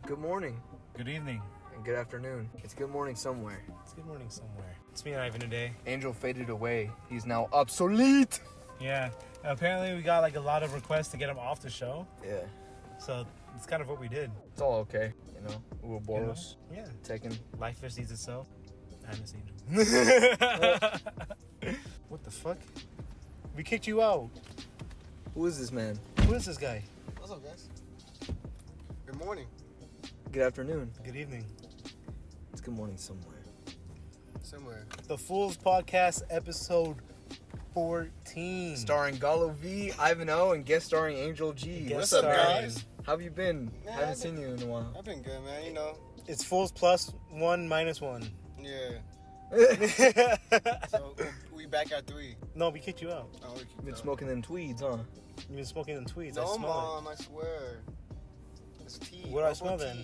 Good morning. Good evening. And good afternoon. It's good morning somewhere. It's good morning somewhere. It's me and Ivan today. Angel faded away. He's now obsolete. Yeah. Apparently we got like a lot of requests to get him off the show. Yeah. So it's kind of what we did. It's all okay. You know, Ouroboros. You know? Yeah. Taken. Life just needs itself. I miss Angel. What the fuck? We kicked you out. Who is this man? Who is this guy? What's up, guys? Good morning. Good afternoon. Good evening. It's good morning somewhere. Somewhere. The Fools Podcast, episode 14. Starring Galo V, Ivan O, and guest starring Angel G. Guest What's up, starring. guys? How have you been? Man, Haven't seen you in a while. I've been good, man. You know. It's Fools plus 1 minus 1. Yeah. So we back at 3. No, we kicked you out. Oh, we keep Been going. smoking them tweeds, huh? You've been smoking them tweeds. I No, smell Mom, I swear. It's tea. What do I Herbal smell tea. then?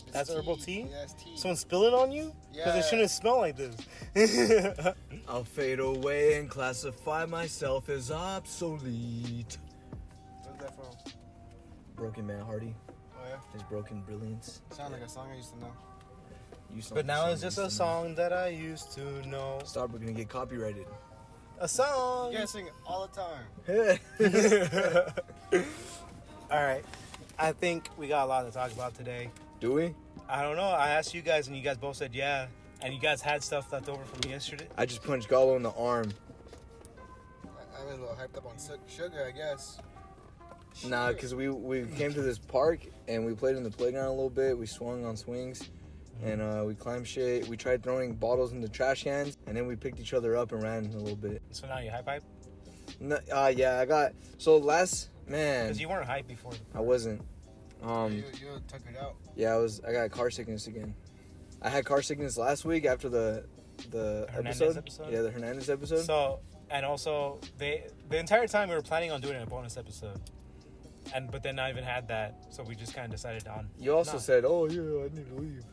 It's That's herbal tea? Yeah, it's tea. it. Someone spill it on you? Because it Yeah. shouldn't smell like this. I'll fade away and classify myself as obsolete. Where's that from? Broken Man Hardy. Oh, yeah? His broken brilliance. Sound like a song I used to know. You sound But now like it's just someone a song that I used to know. used to know. Stop, we're gonna get copyrighted. A song! You guys sing it all the time. Alright. I think we got a lot to talk about today. Do we? I don't know. I asked you guys and you guys both said yeah. And you guys had stuff left over from yesterday. I just punched Galo in the arm. I'm a little hyped up on sugar, I guess. Nah, because we came to this park and we played in the playground a little bit. We swung on swings and we climbed shit. We tried throwing bottles in the trash cans and then we picked each other up and ran a little bit. So now you hype? No, yeah, I got... So last... Man, Because you weren't hype before. I wasn't. You took it out. Yeah, I got car sickness again. I had car sickness last week after the Hernandez episode? Yeah, the Hernandez episode. So, and also, the entire time we were planning on doing a bonus episode. But then I even had that, so we just kind of decided on... You also not. said, "Oh yeah, I need to leave,"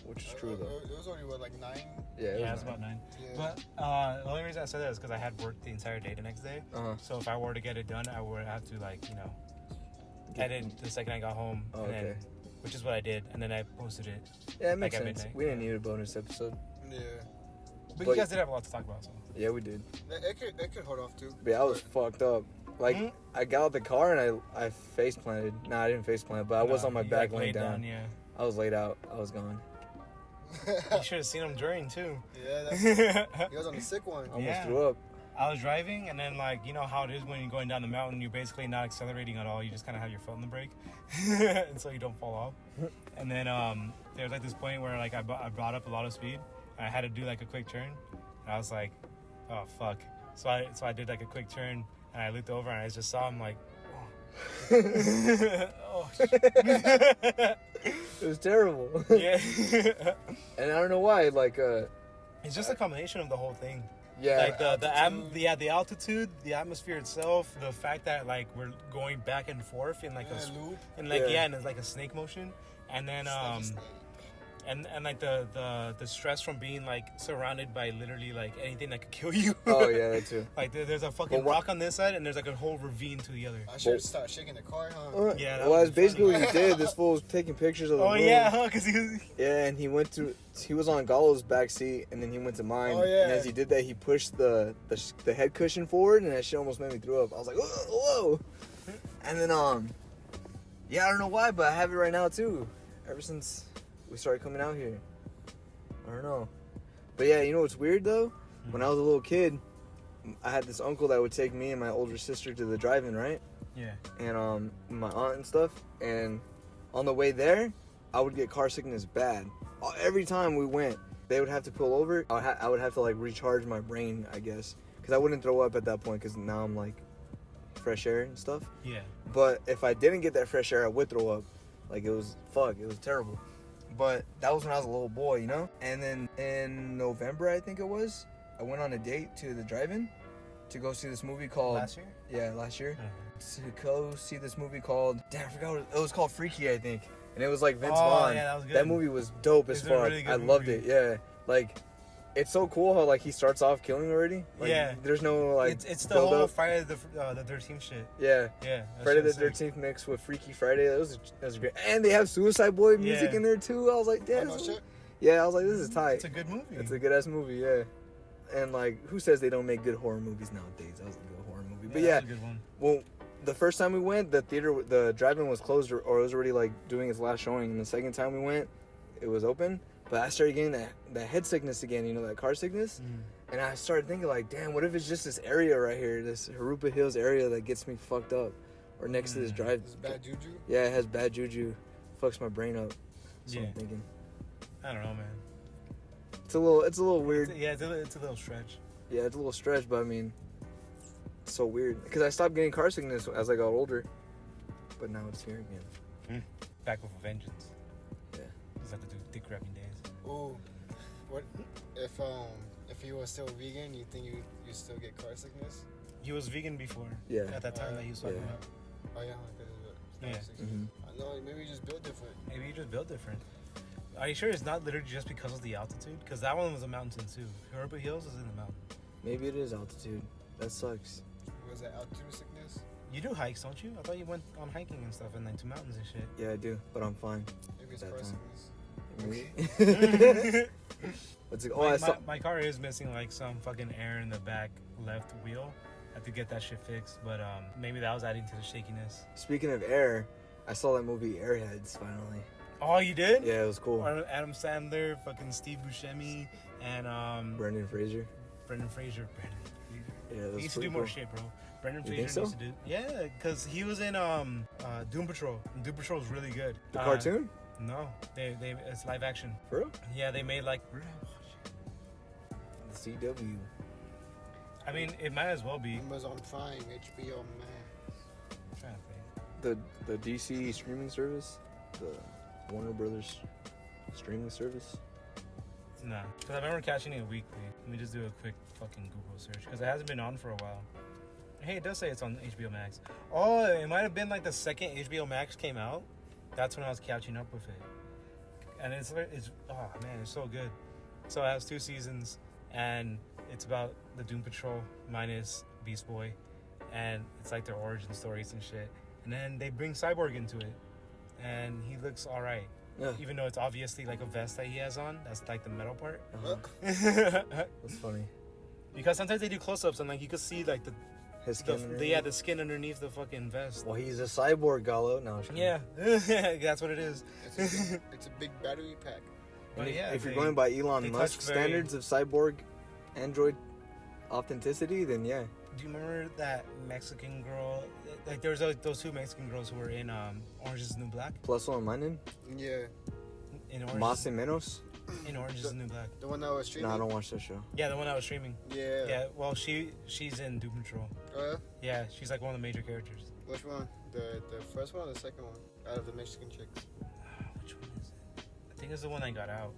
which is true though. It was only, what, like 9? Yeah, it Yeah, was it's about 9. Yeah. But the only reason I said that is because I had worked the entire day the next day. Uh-huh. So if I were to get it done, I would have to, like, you know, edit the second I got home. Oh, and then, okay. which is what I did. And then I posted it. Yeah, it makes Like at sense. midnight. We didn't need a bonus episode. Yeah. But But- you guys did have a lot to talk about, so. Yeah, we did. It could hold off, too. But yeah, I was fucked up. Like, Mhm. I got out the car and I face planted. Nah, I didn't face plant, but I was No, on my you, back like, laying laid down. Yeah. I was laid out. I was gone. You should have seen him during, too. Yeah, he was on the sick one. I almost Yeah. threw up. I was driving, and then, like, you know how it is when you're going down the mountain, you're basically not accelerating at all. You just kind of have your foot on the brake, and so you don't fall off. And then there was, like, this point where, like, I brought up a lot of speed, and I had to do, like, a quick turn. And I was like, oh, fuck. So I did, like, a quick turn, and I looked over, and I just saw him, like, oh, shit. It was terrible. Yeah. And I don't know why. Like, It's just a combination of the whole thing. yeah. Like the altitude, the atmosphere itself, the fact that like we're going back and forth in like Yeah, loop. and like Yeah. and it's like a snake motion, and then It's like a snake. and like the stress from being like surrounded by literally like anything that could kill you. Oh yeah, that too. Like there's a fucking But what- rock on this side, and there's like a whole ravine to the other. I should start shaking the car, huh? Yeah, that well, would that's be basically funny. what he did. This fool was taking pictures of the Oh moon. yeah, because he was. Yeah, and he was on Galo's back seat, and then he went to mine. Oh, yeah. And as he did that, he pushed the head cushion forward, and that shit almost made me throw up. I was like, whoa. And then yeah, I don't know why, but I have it right now too. Ever since we started coming out here, I don't know. But yeah, you know what's weird though? When I was a little kid, I had this uncle that would take me and my older sister to the drive-in, right? Yeah. And my aunt and stuff. And on the way there, I would get car sickness bad. Every time we went, they would have to pull over. I would have to like recharge my brain, I guess, because I wouldn't throw up at that point. Because now I'm like fresh air and stuff. Yeah. But if I didn't get that fresh air, I would throw up. Like it was terrible. But that was when I was a little boy, you know. And then in November, I think it was, I went on a date to the drive-in to go see this movie called Last year? Yeah, last year. Uh-huh. To go see this movie called, damn, I forgot what it was called. Freaky, I think. And it was like Vince Oh, Vaughn. yeah, that was good. That movie was dope as It's a fuck. really good I loved movie. it. Yeah, like it's so cool how like he starts off killing already. Like, Yeah. There's no like. It's the build whole up. Friday the 13th shit. Yeah. Yeah. that Friday shit the was sick. 13th mixed with Freaky Friday. That was great. And they have Suicide Boy music Yeah. in there too. I was like, damn. Oh, no shit. Yeah, I was like, this is tight. It's a good movie. It's a good ass movie, yeah. And like, who says they don't make good horror movies nowadays? That was a good horror movie. But yeah, that was a good one. well, the first time we went, the drive-in was closed or it was already like doing its last showing. And the second time we went, it was open. But I started getting that head sickness again, you know, that car sickness. And I started thinking like, damn, what if it's just this area right here, this Harupa Hills area that gets me fucked up, or next to this drive. It's bad juju. Yeah, it has bad juju, fucks my brain up. So Yeah. I'm thinking I don't know, man. it's a little weird. It's a little stretch. Yeah, it's a little stretch, but I mean, it's so weird because I stopped getting car sickness as I got older, but now it's here again. Back with a vengeance. Yeah. It's like the dick grabbing days. Ooh, what if you were still vegan? You think you still get car sickness? He was vegan before. Yeah. At that time that he was talking Yeah. about. Oh yeah, because of it. Yeah. Mhm. I know. Maybe you just built different. Maybe you just built different. Are you sure it's not literally just because of the altitude? Because that one was a mountain too. Harupa Hills is in the mountain. Maybe it is altitude. That sucks. Was that altitude sickness? You do hikes, don't you? I thought you went on hiking and stuff and like to mountains and shit. Yeah, I do, but I'm fine. Maybe it's That car time. sickness. What's it? Oh, I saw. My car is missing like some fucking air in the back left wheel. I have to get that shit fixed, but maybe that was adding to the shakiness. Speaking of air, I saw that movie Airheads finally. Oh, you did? Yeah, it was cool. Adam Sandler, fucking Steve Buscemi, and Brendan Fraser. Brendan Fraser. Yeah, that was He used to do pretty more cool. shit, bro. Brendan You Fraser think so? used to do. Yeah, because he was in Doom Patrol. And Doom Patrol is really good. The cartoon? No, they it's live action. For real? Yeah, they made like. The CW. I mean, it might as well be. Amazon Prime, HBO Max. I'm trying to think. The DC streaming service, the Warner Brothers streaming service. Nah, because I remember catching it weekly. Let me just do a quick fucking Google search because it hasn't been on for a while. Hey, it does say it's on HBO Max. Oh, it might have been like the second HBO Max came out. That's when I was catching up with it. And it's oh man, it's so good. So it has 2 seasons, and it's about the Doom Patrol minus Beast Boy, and it's like their origin stories and shit. And then they bring Cyborg into it, and he looks all right. Yeah. Even though it's obviously like a vest that he has on, that's like the metal part. Uh-huh. That's funny. Because sometimes they do close-ups and like you could see like His skin. the skin underneath the fucking vest. Well, he's a cyborg, Galo. No, I'm just kidding. Yeah, that's what it is. It's a big battery pack. But And yeah, if you're they- going by they Elon touch Musk very- standards of cyborg android authenticity, then yeah. Do you remember that Mexican girl? Like there was those 2 Mexican girls who were in Orange Is the New Black. Plus one minus. Yeah, In Más Orange, y menos. in Orange Is the New Black. the one that was streaming. No, I don't watch that show. Yeah, the one I was streaming. Yeah. Yeah, well she's in Doom Patrol. Yeah, she's like one of the major characters. Which one? The first one or the second one? Out of the Mexican chicks. Which one is it? I think it's the one that got out.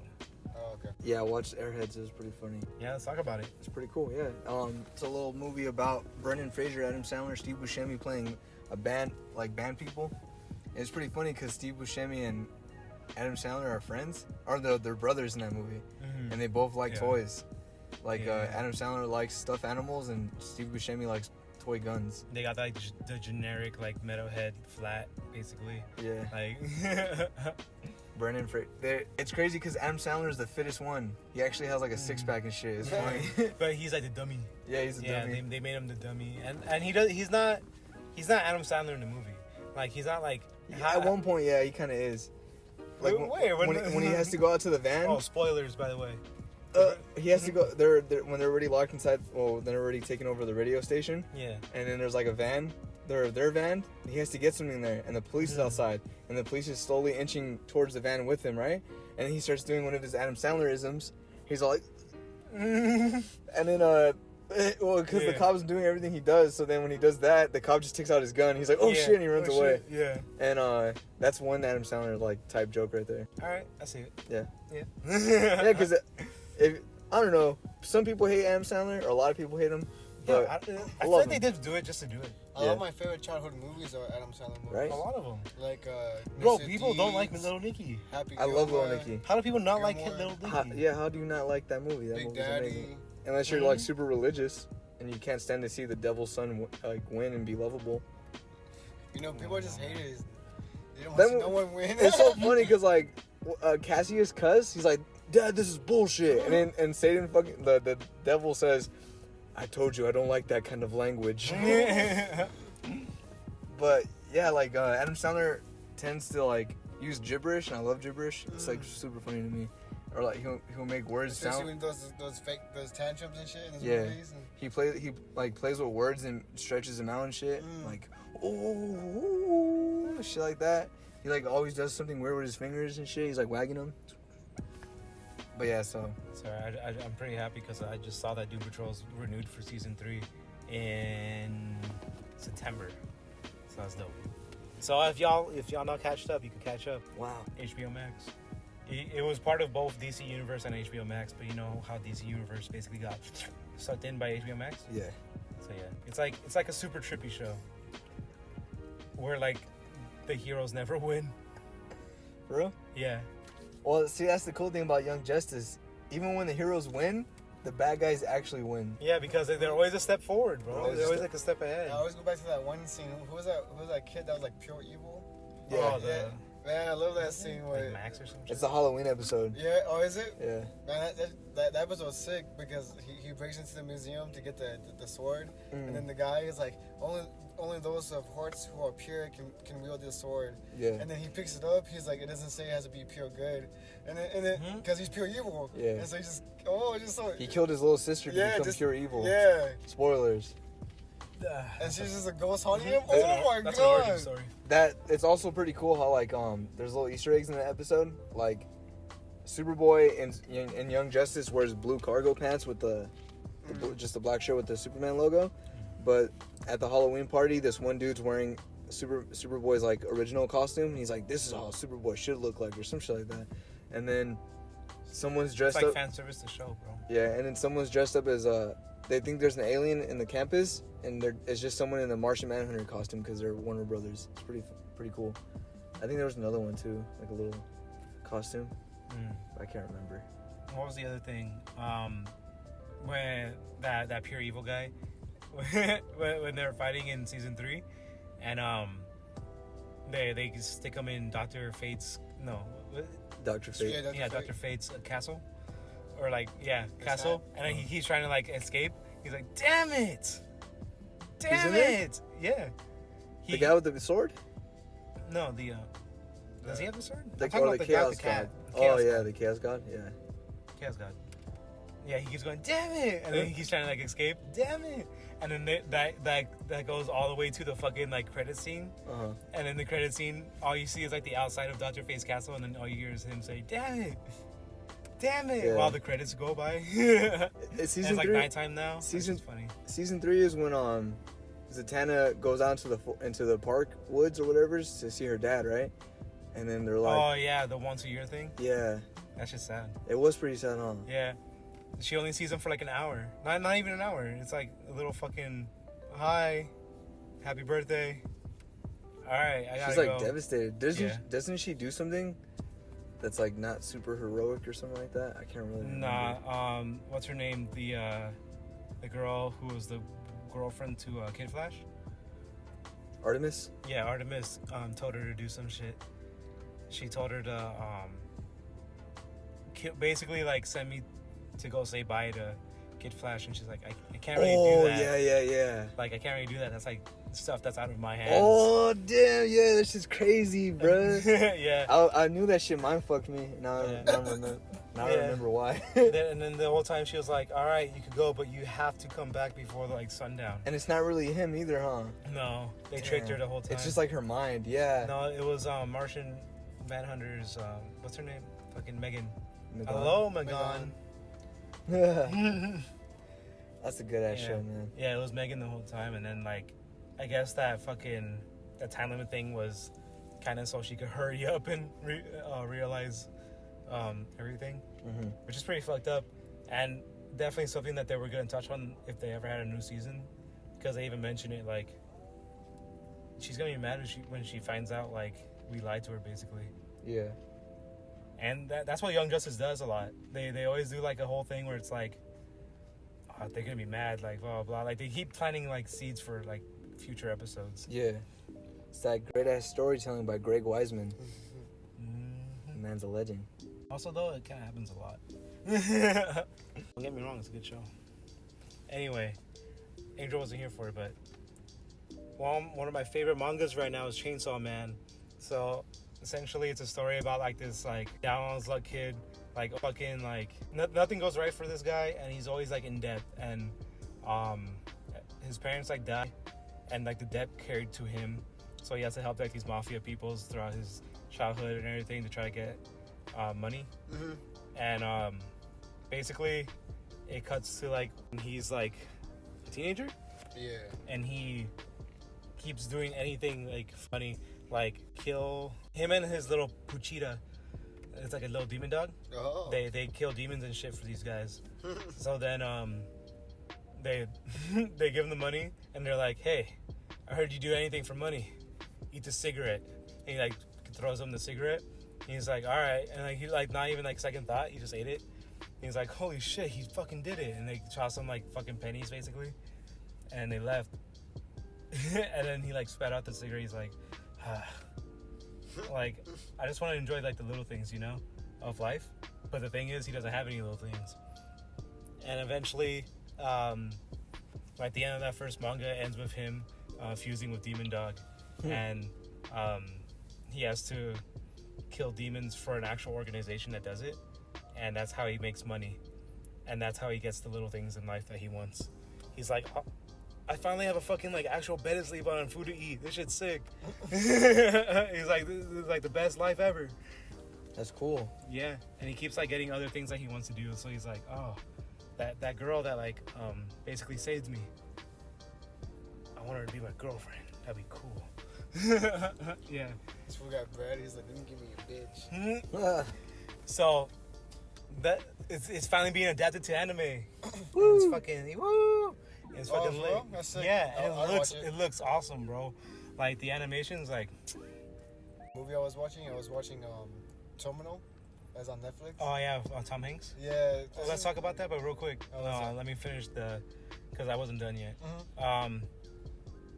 Oh, okay. Yeah, I watched Airheads. It was pretty funny. Yeah, let's talk about it. It's pretty cool. Yeah. It's a little movie about Brendan Fraser, Adam Sandler, Steve Buscemi playing a band, like band people. And it's pretty funny because Steve Buscemi and Adam Sandler are friends, or they're brothers in that movie, and they both like Yeah. toys. Like Yeah. Adam Sandler likes stuffed animals, and Steve Buscemi likes toy guns. They got like the generic like metalhead flat, basically. Yeah. Like, Brendan Fraser. It's crazy because Adam Sandler is the fittest one. He actually has like a 6-pack and shit. It's funny. but he's like the dummy. Yeah, he's a dummy. They made him the dummy, and he's not Adam Sandler in the movie. Like he's not like. Yeah, at one point, yeah, he kind of is. Like Where? when he has to go out to the van. Oh, spoilers, by the way. He has to go. They're when they're already locked inside. Well, they're already taking over the radio station. Yeah. And then there's like a van. Their van. He has to get something there, and the police is outside, and the police is slowly inching towards the van with him, right? And then he starts doing one of his Adam Sandler-isms. He's all like, and then well, because the cop's doing everything he does, so then when he does that, the cop just takes out his gun. He's like, oh shit, and he runs away. Shit. Yeah. And that's one Adam Sandler like type joke right there. All right, I see it. Yeah. Yeah. Yeah, because if I don't know, some people hate Adam Sandler, or a lot of people hate him. But I I feel love like they him. did do it just to do it. A lot of my favorite childhood movies are Adam Sandler movies. Right? A lot of them. Like, Bro, Mr. people don't like Deeds, Little Nicky. Happy I love Gilmore, Little Nicky. How do people not like Gilmore. Little Nicky? How do you not like that movie? That Big movie's Daddy. amazing. Unless you're like super religious and you can't stand to see the devil's son like win and be lovable. You know, people are just haters. They don't That want to see mo- no one win. It's so funny because like Cassius cuss, he's like, "Dad, this is bullshit," and Satan fucking the devil says, "I told you I don't like that kind of language." But yeah, like Adam Sandler tends to like use gibberish, and I love gibberish. It's like super funny to me. Or like he'll make words Especially sound. when those tantrums and shit in his Yeah. movies. And He plays with words and stretches them out and shit. Like oh shit like that. He like always does something weird with his fingers and shit. He's like wagging them. But yeah, so Sorry, I'm pretty happy because I just saw that Doom Patrol's renewed for season 3 in September. So that's dope. So if y'all not catched up, you can catch up. wow. HBO Max. It was part of both DC Universe and HBO Max, but you know how DC Universe basically got sucked in by HBO Max. Yeah. So yeah, it's like a super trippy show where like the heroes never win. For real? Yeah. Well, see, that's the cool thing about Young Justice. Even when the heroes win, the bad guys actually win. Yeah, because they're always a step forward, bro. Always They're always a like a step ahead. I always go back to that one scene. Who was that kid that was like pure evil? Yeah. Oh, Yeah. Man, I love that scene where. like Max or something. It's a Halloween episode. Yeah. Oh, is it? Yeah. Man, that episode was sick because he breaks into the museum to get the sword, and then the guy is like, only those of hearts who are pure can wield this sword. Yeah. And then he picks it up. He's like, it doesn't say it has to be pure good, and then because he's pure evil. Yeah. And so just so He killed his little sister to become pure evil. Yeah. Spoilers. And she's just a ghost haunting him. That's Oh my That's an origin god. story. That it's also pretty cool how like there's little Easter eggs in the episode. Like Superboy and Young Justice wears blue cargo pants with just the black shirt with the Superman logo. But at the Halloween party, this one dude's wearing Superboy's like original costume, and he's like, "This is how Superboy should look like," or some shit like that. And then someone's dressed It's like up. fan service to show, bro. Yeah, and then someone's dressed up as they think there's an alien in the campus, and it's just someone in the Martian Manhunter costume because they're Warner Brothers. It's pretty cool. I think there was another one too, like a little costume. I can't remember. What was the other thing? When that pure evil guy, when they were fighting in season 3, and they stick him in Dr. Fate's Dr. Fate. Yeah, Dr. Fate's castle, or like castle, and then he's trying to like escape. He's like, damn it, He's in there? yeah. The guy with the sword? No, does he have a sword? The I'm talking about the Chaos cat. God. Chaos Oh yeah, God. the Chaos God. Yeah. Chaos God. Yeah, he keeps going, damn it, and then he keeps trying to like escape, damn it, and then that goes all the way to the fucking like credit scene, and in the credit scene, all you see is like the outside of Dr. Fate's castle, and then all you hear is him say, damn it, Yeah. while the credits go by. It's season it's like 3. nighttime now. Season- It's funny. Season 3 is when Zatanna goes out into the park woods or whatever to see her dad, right? And then they're like, Oh yeah, the once a year thing. yeah, That's just sad. it was pretty sad, huh? Yeah, she only sees him for like an hour. Not even an hour. It's like a little fucking hi, happy birthday. All right, I gotta She's like go. devastated. Doesn't she do something that's like not super heroic or something like that? I can't really remember. Nah, what's her name? The girl who was the girlfriend to Kid Flash. Artemis? Yeah, Artemis told her to do some shit. She told her to basically like send me to go say bye to Kid Flash, and she's like, I can't really do that. yeah. Like I can't really do that. That's like stuff that's out of my hands. Oh damn, yeah, that's just crazy, bro. Yeah. I knew that shit mind fucked me. Now I remember why. And then the whole time she was like, all right, you could go, but you have to come back before like sundown. And it's not really him either, huh? No, they tricked her the whole time. It's just like her mind, yeah. No, it was Martian Manhunter's, what's her name? Fucking Megan. Megan. Hello, Megan. That's a good ass show, man. Yeah, it was Megan the whole time, and then like, I guess that time limit thing was kind of so she could hurry up and realize everything, which is pretty fucked up, and definitely something that they were gonna touch on if they ever had a new season, because they even mentioned it like she's gonna be mad when she finds out like we lied to her basically. Yeah. And that's what Young Justice does a lot. They always do like a whole thing where it's like, oh, they're gonna be mad, like blah blah blah. Like they keep planting like seeds for like future episodes. Yeah. It's that great ass storytelling by Greg Wiseman. Mm-hmm. Man's a legend. Also though, it kind of happens a lot. Don't get me wrong, it's a good show. Anyway, Angel wasn't here for it, but one of my favorite mangas right now is Chainsaw Man. So essentially, it's a story about like this like down on his luck kid, like fucking like nothing goes right for this guy, and he's always like in debt, and his parents like die, and like the debt carried to him, so he has to help like these mafia peoples throughout his childhood and everything to try to get money. Mm-hmm. And basically, it cuts to like when he's like a teenager. Yeah. And he keeps doing anything like funny, like kill him and his little Puchita. It's like a little demon dog. Oh. They kill demons and shit for these guys. So then they they give him the money and they're like, hey, I heard you do anything for money. Eat the cigarette. And he like throws him the cigarette. And he's like, all right. And like he like not even like second thought. He just ate it. And he's like, holy shit, he fucking did it. And they toss him like fucking pennies basically. And they left. And then he like spat out the cigarette. He's like, like, I just want to enjoy like the little things, you know, of life. But the thing is, he doesn't have any little things. And eventually, at the end of that first manga, ends with him fusing with Demon Dog, and he has to kill demons for an actual organization that does it, and that's how he makes money, and that's how he gets the little things in life that he wants. He's like, oh, I finally have a fucking like actual bed to sleep on and food to eat. This shit's sick. He's like, this is like the best life ever. That's cool. Yeah, and he keeps like getting other things that he wants to do. So he's like, oh, that girl that like basically saved me. I want her to be my girlfriend. That'd be cool. Yeah. This fool got bread. He's like, didn't give me a bitch. So that it's finally being adapted to anime. It's fucking woo. It's fucking lit. That's sick. Yeah, and I'll watch it looks awesome, bro. Like the animation's like. Movie I was watching Terminal. That's on Netflix. Oh yeah, Tom Hanks. Yeah. Well, let's talk about that, but real quick. Let me finish because I wasn't done yet. Mm-hmm.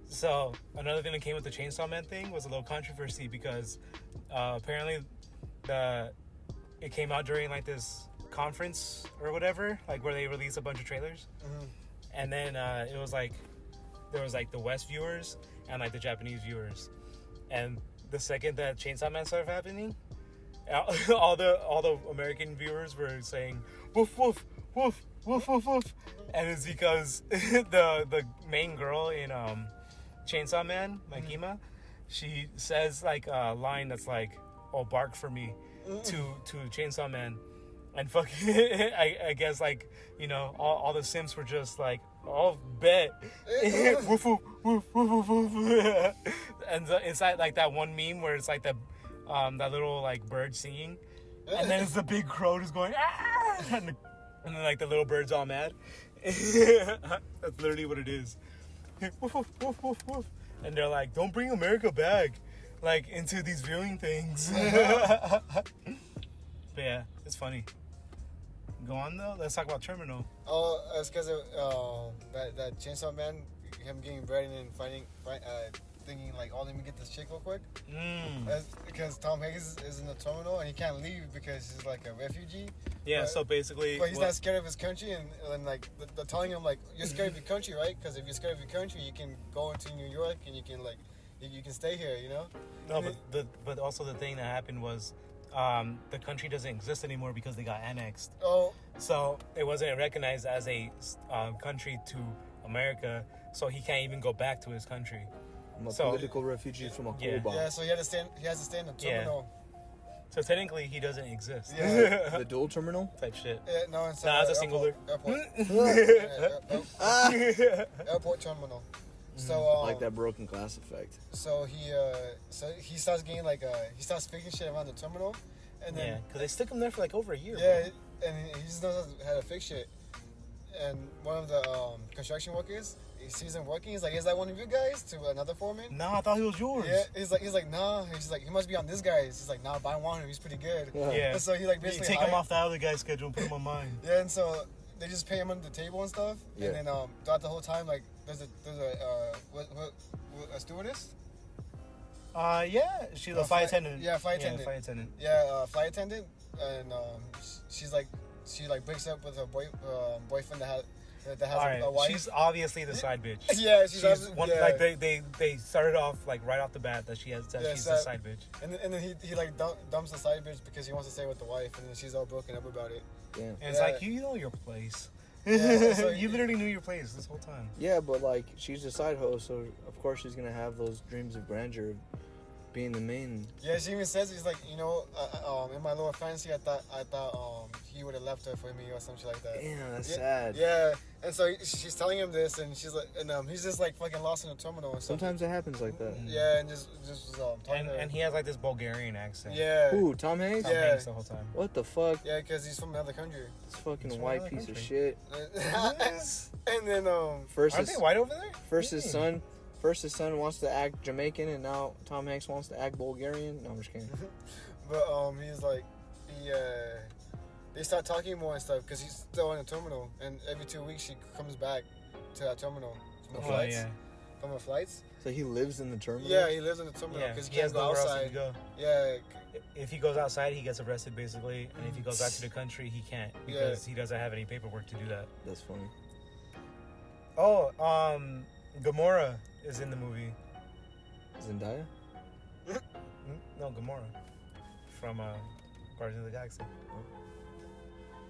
So another thing that came with the Chainsaw Man thing was a little controversy because apparently it came out during like this conference or whatever, like where they released a bunch of trailers, and then it was like there was like the West viewers and like the Japanese viewers, and the second that Chainsaw Man started happening, all the American viewers were saying woof woof woof woof woof woof, and it's because the main girl in Chainsaw Man, Makima, she says like a line that's like, "Oh, bark for me," to Chainsaw Man, and fucking I guess like, you know, all the Sims were just like, "Oh, bet," woof woof woof woof woof woof, and it's like that one meme where it's like that little like bird singing, and then it's the big crow just going ah, and then like the little bird's all mad. That's literally what it is. Woof, woof, woof, woof, woof. And they're like, don't bring America back like into these viewing things. But yeah, it's funny. Go on though, let's talk about Terminal. Oh, it's because of that Chainsaw Man, him getting bread and then thinking like, oh, let me get this chick real quick. Because Tom Hanks is in the terminal and he can't leave because he's like a refugee. Yeah, so basically... But he's not scared of his country, and like, they're telling him like, you're scared of your country, right? Because if you're scared of your country, you can go into New York and you can like, you can stay here, you know? No, but also the thing that happened was the country doesn't exist anymore because they got annexed. Oh. So it wasn't recognized as a country to America, so he can't even go back to his country. I'm a political refugee from a Cuba. Yeah, so he has to stay in the terminal. So technically, he doesn't exist. Yeah. The dual terminal? Type shit. Yeah, no, it's it's a singular. Airport terminal. So like that broken glass effect. So he starts getting like he starts fixing shit around the terminal, and then because they stuck him there for like over a year. Yeah, bro. And he just knows how to fix shit. And one of the construction workers he sees him working. He's like, is that one of you guys? To another foreman. No, I thought he was yours. Yeah, he's like, nah. He's like, he must be on this guy's. He's like, nah, but I want him. He's pretty good. Yeah. And so he like basically take him off the other guy's schedule and put him on mine. Yeah, and so they just pay him under the table and stuff. Yeah. And then throughout the whole time, like there's a stewardess. Yeah, she's a flight attendant. Yeah, flight attendant. Yeah, flight attendant. Yeah, flight attendant, and she breaks up with her boyfriend that has a wife. She's obviously the side bitch. Yeah, she's one, yeah. like they started off like right off the bat that she's the side bitch. And then he like dumps the side bitch because he wants to stay with the wife, and then she's all broken up about it. Yeah. And it's like, you know your place. Yeah, so you literally knew your place this whole time. Yeah, but like she's a side hoe, so of course she's gonna have those dreams of grandeur, of being the main. Yeah, she even says, he's like, you know, in my little fantasy, I thought he would have left her for me or something like that. Damn, that's sad. Yeah, and so she's telling him this, and she's like, and he's just like fucking lost in the terminal and stuff. Sometimes it happens like that. Yeah, and just talking and he has like this Bulgarian accent. Yeah. Who? Tom Hanks? Tom Hanks the whole time. What the fuck? Yeah, because he's from another country. This fucking He's from white another piece of country. shit. And then First Aren't they white over there? First his son wants to act Jamaican, and now Tom Hanks wants to act Bulgarian. No, I'm just kidding. But he's like, they start talking more and stuff because he's still in the terminal, and every 2 weeks she comes back to that terminal from the flights. Yeah. From the flights. So he lives in the terminal? Yeah, he lives in the terminal Yeah, because he he has can't go nowhere else outside. to go. Yeah. If he goes outside, he gets arrested basically, and if he goes back to the country, he can't because he doesn't have any paperwork to do that. That's funny. Oh, Gamora is in the movie. Zendaya? No, Gamora from Guardians of the Galaxy.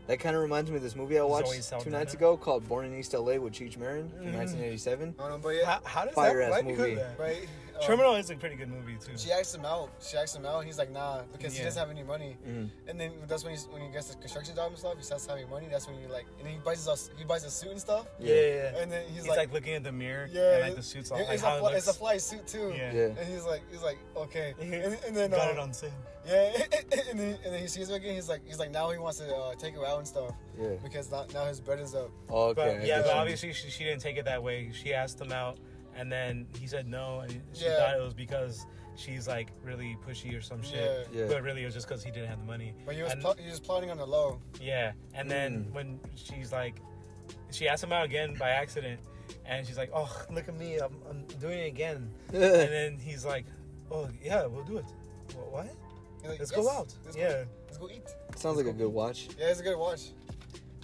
That kind of reminds me of this movie I Zoe watched Saldana? 2 nights ago called Born in East L.A. with Cheech Marin from 1987. I don't know, but yeah. How does Fire-ass that? Why do you movie. do that? Right? Terminal is a pretty good movie too. She asked him out, and he's like, nah, because he doesn't have any money. Mm. And then that's when he gets the construction job and stuff, he starts having money. That's when and then he buys a suit and stuff. Yeah. And then he's like looking at the mirror. Yeah, and like the suit's all it's, like how it looks. it's a fly suit too. Yeah. And he's like, okay. And then got it on sale. Yeah, and then he sees her again. He's like, now he wants to take her out and stuff. Yeah. Because now his bread is up. Okay. But obviously she didn't take it that way. She asked him out, and then he said no, and she thought it was because she's like really pushy or some shit. Yeah. But really it was just because he didn't have the money. But he was plotting on the low. Yeah, and then when she's like, she asked him out again by accident, and she's like, oh, look at me, I'm doing it again. And then he's like, oh yeah, we'll do it. What? Like, let's go out. Let's go eat. Sounds like a good watch. Yeah, it's a good watch.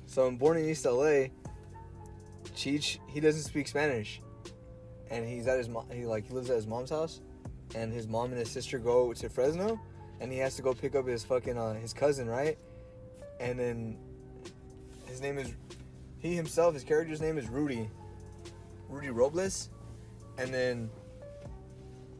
So in Born in East L.A., Cheech, he doesn't speak Spanish, and he's at his he lives at his mom's house, and his mom and his sister go to Fresno, and he has to go pick up his fucking his cousin, right? And then his character's name is Rudy Robles, and then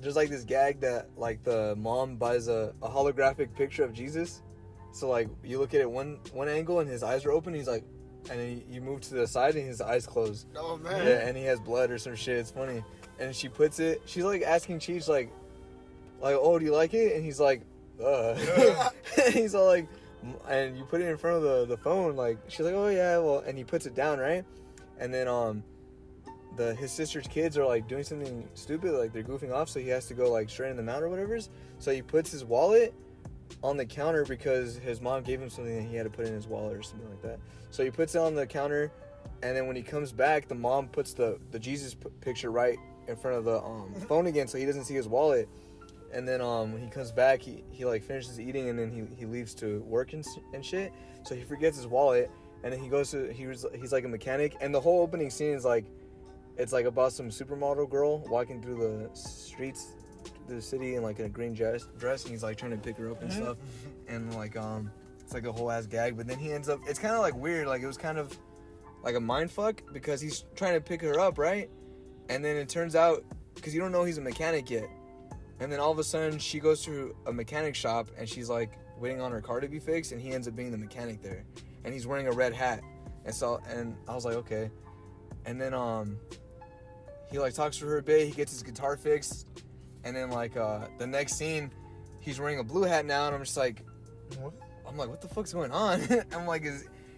there's like this gag that like the mom buys a holographic picture of Jesus. So like you look at it one angle and his eyes are open. He's like, and then you move to the side and his eyes closed. Oh man. Yeah, and he has blood or some shit. It's funny. And she puts it. She's like asking Cheech like, oh, do you like it? And he's like, he's all like, and you put it in front of the phone. Like she's like, oh yeah, well, and he puts it down, right? And then his sister's kids are like doing something stupid, like they're goofing off, so he has to go like straighten them out or whatever. So he puts his wallet on the counter because his mom gave him something that he had to put in his wallet or something like that. So he puts it on the counter, and then when he comes back, the mom puts the Jesus picture right in front of the phone again, so he doesn't see his wallet. And then when he comes back, he like finishes eating, and then he leaves to work and shit. So he forgets his wallet, and then he goes to he's like a mechanic, and the whole opening scene is like, it's like about some supermodel girl walking through the streets, through the city in like a green dress, and he's like trying to pick her up and stuff, and like it's like a whole ass gag. But then he ends up, it's kind of like weird, like it was kind of like a mind fuck because he's trying to pick her up, right? And then it turns out, because you don't know he's a mechanic yet, and then all of a sudden she goes to a mechanic shop and she's like waiting on her car to be fixed, and he ends up being the mechanic there, and he's wearing a red hat, and I was like, okay. And then he like talks to her a bit, he gets his guitar fixed, and then like the next scene he's wearing a blue hat now, and I'm just like, what? I'm like, what the fuck's going on? I'm like,